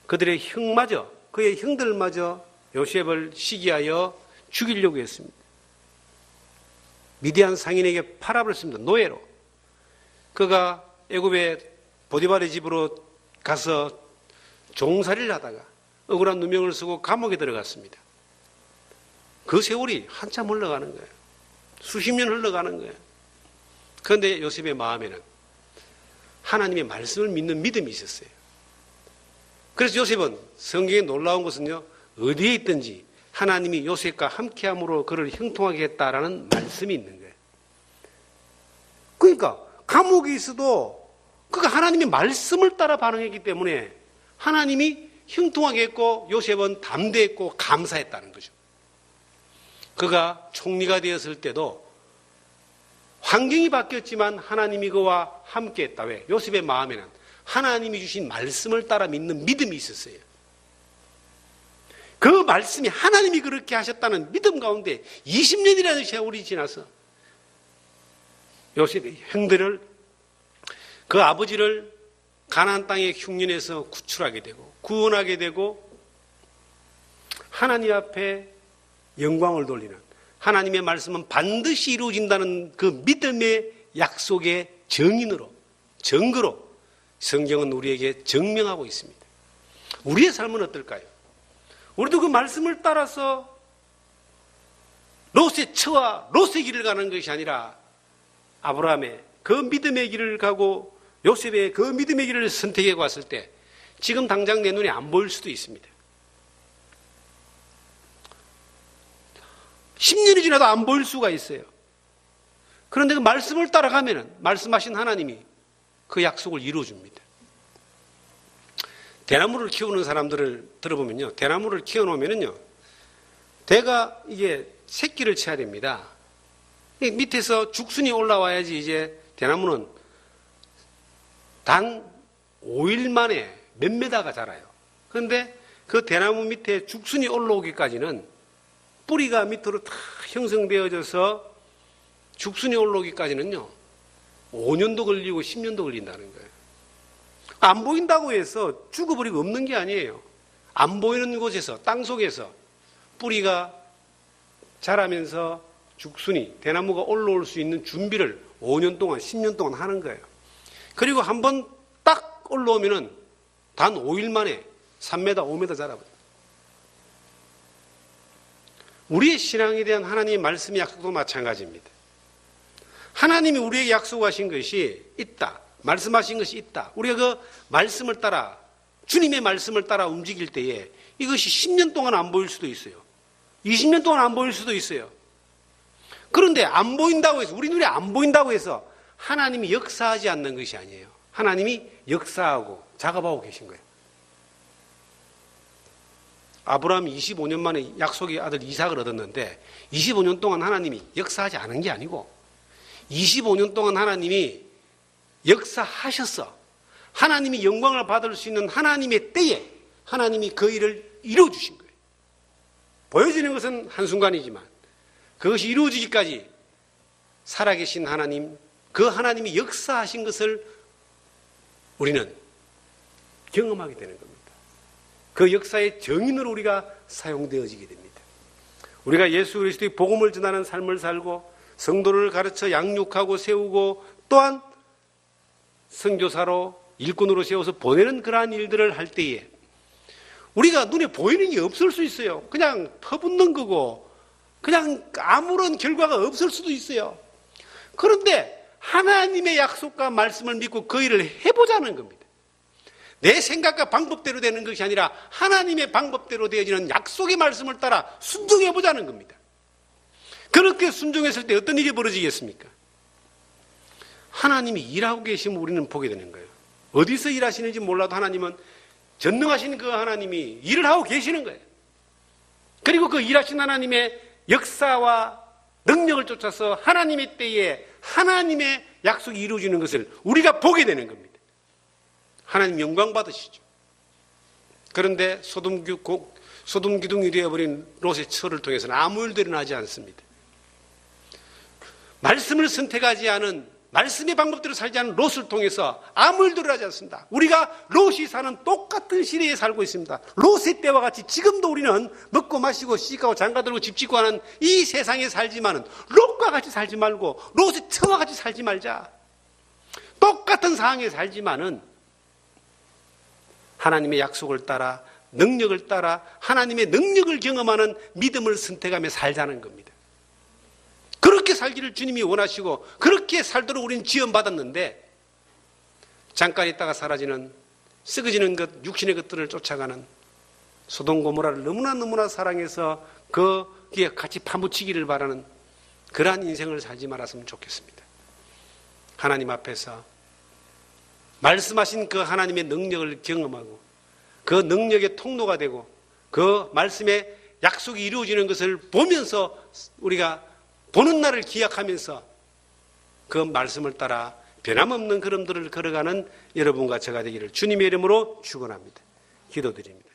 그들의 형마저, 그의 형들마저 요셉을 시기하여 죽이려고 했습니다. 미디안 상인에게 팔아버렸습니다. 노예로. 그가 애굽의 보디발의 집으로 가서 종살이를 하다가 억울한 누명을 쓰고 감옥에 들어갔습니다. 그 세월이 한참 흘러가는 거예요. 수십 년 흘러가는 거예요. 그런데 요셉의 마음에는 하나님의 말씀을 믿는 믿음이 있었어요. 그래서 요셉은 성경에 놀라운 것은요, 어디에 있든지 하나님이 요셉과 함께함으로 그를 형통하게 했다라는 말씀이 있는 거예요. 그러니까 감옥에 있어도 그가 하나님의 말씀을 따라 반응했기 때문에 하나님이 형통하게 했고 요셉은 담대했고 감사했다는 거죠. 그가 총리가 되었을 때도 환경이 바뀌었지만 하나님이 그와 함께했다. 왜? 요셉의 마음에는 하나님이 주신 말씀을 따라 믿는 믿음이 있었어요. 그 말씀이 하나님이 그렇게 하셨다는 믿음 가운데 20년이라는 세월이 지나서 요셉의 형들을, 그 아버지를 가나안 땅의 흉년에서 구출하게 되고 구원하게 되고 하나님 앞에 영광을 돌리는, 하나님의 말씀은 반드시 이루어진다는 그 믿음의 약속의 증거로 성경은 우리에게 증명하고 있습니다. 우리의 삶은 어떨까요? 우리도 그 말씀을 따라서 롯의 처와 롯의 길을 가는 것이 아니라 아브라함의 그 믿음의 길을 가고 요셉의 그 믿음의 길을 선택해 왔을 때 지금 당장 내 눈에 안 보일 수도 있습니다. 10년이 지나도 안 보일 수가 있어요. 그런데 그 말씀을 따라가면 말씀하신 하나님이 그 약속을 이루어줍니다. 대나무를 키우는 사람들을 들어보면요, 대나무를 키워놓으면요, 대가 이게 새끼를 쳐야 됩니다. 밑에서 죽순이 올라와야지 이제 대나무는 단 5일 만에 몇 메다가 자라요. 그런데 그 대나무 밑에 죽순이 올라오기까지는 뿌리가 밑으로 다 형성되어져서 죽순이 올라오기까지는요 5년도 걸리고 10년도 걸린다는 거예요. 안 보인다고 해서 죽어버리고 없는 게 아니에요. 안 보이는 곳에서, 땅속에서 뿌리가 자라면서 죽순이, 대나무가 올라올 수 있는 준비를 5년 동안 10년 동안 하는 거예요. 그리고 한번 딱 올라오면은 단 5일 만에 3m, 5m 자라버려요. 우리의 신앙에 대한 하나님의 말씀의 약속도 마찬가지입니다. 하나님이 우리에게 약속하신 것이 있다. 말씀하신 것이 있다. 우리가 그 말씀을 따라, 주님의 말씀을 따라 움직일 때에 이것이 10년 동안 안 보일 수도 있어요. 20년 동안 안 보일 수도 있어요. 그런데 안 보인다고 해서, 우리 눈에 안 보인다고 해서 하나님이 역사하지 않는 것이 아니에요. 하나님이 역사하고 작업하고 계신 거예요. 아브라함이 25년 만에 약속의 아들 이삭을 얻었는데 25년 동안 하나님이 역사하지 않은 게 아니고 25년 동안 하나님이 역사하셨어. 하나님이 영광을 받을 수 있는 하나님의 때에 하나님이 그 일을 이루어주신 거예요. 보여지는 것은 한순간이지만 그것이 이루어지기까지 살아계신 하나님, 그 하나님이 역사하신 것을 우리는 경험하게 되는 겁니다. 그 역사의 정인으로 우리가 사용되어지게 됩니다. 우리가 예수 그리스도의 복음을 전하는 삶을 살고 성도를 가르쳐 양육하고 세우고 또한 선교사로 일꾼으로 세워서 보내는 그러한 일들을 할 때에 우리가 눈에 보이는 게 없을 수 있어요. 그냥 퍼붓는 거고 그냥 아무런 결과가 없을 수도 있어요. 그런데 하나님의 약속과 말씀을 믿고 그 일을 해보자는 겁니다. 내 생각과 방법대로 되는 것이 아니라 하나님의 방법대로 되어지는 약속의 말씀을 따라 순종해보자는 겁니다. 그렇게 순종했을 때 어떤 일이 벌어지겠습니까? 하나님이 일하고 계시면 우리는 보게 되는 거예요. 어디서 일하시는지 몰라도 하나님은 전능하신 그 하나님이 일을 하고 계시는 거예요. 그리고 그 일하신 하나님의 역사와 능력을 쫓아서 하나님의 때에 하나님의 약속이 이루어지는 것을 우리가 보게 되는 겁니다. 하나님 영광 받으시죠. 그런데 소돔 기둥이 되어버린 롯의 처를 통해서는 아무 일도 일어나지 않습니다. 말씀을 선택하지 않은, 말씀의 방법대로 살지 않은 롯을 통해서 아무 일도 일어나지 않습니다. 우리가 롯이 사는 똑같은 시대에 살고 있습니다. 롯의 때와 같이 지금도 우리는 먹고 마시고 시집가고 장가들고 집 짓고 하는 이 세상에 살지만은 롯과 같이 살지 말고 롯의 처와 같이 살지 말자. 똑같은 상황에 살지만은 하나님의 약속을 따라 능력을 따라 하나님의 능력을 경험하는 믿음을 선택하며 살자는 겁니다. 그렇게 살기를 주님이 원하시고 그렇게 살도록 우리는 지원받았는데 잠깐 있다가 사라지는 썩어지는 것, 육신의 것들을 쫓아가는 소돔 고모라를 너무나 사랑해서 거기에 같이 파묻히기를 바라는 그러한 인생을 살지 말았으면 좋겠습니다. 하나님 앞에서 말씀하신 그 하나님의 능력을 경험하고 그 능력의 통로가 되고 그 말씀의 약속이 이루어지는 것을 보면서 우리가 보는 날을 기약하면서 그 말씀을 따라 변함없는 걸음들을 걸어가는 여러분과 제가 되기를 주님의 이름으로 축원합니다. 기도드립니다.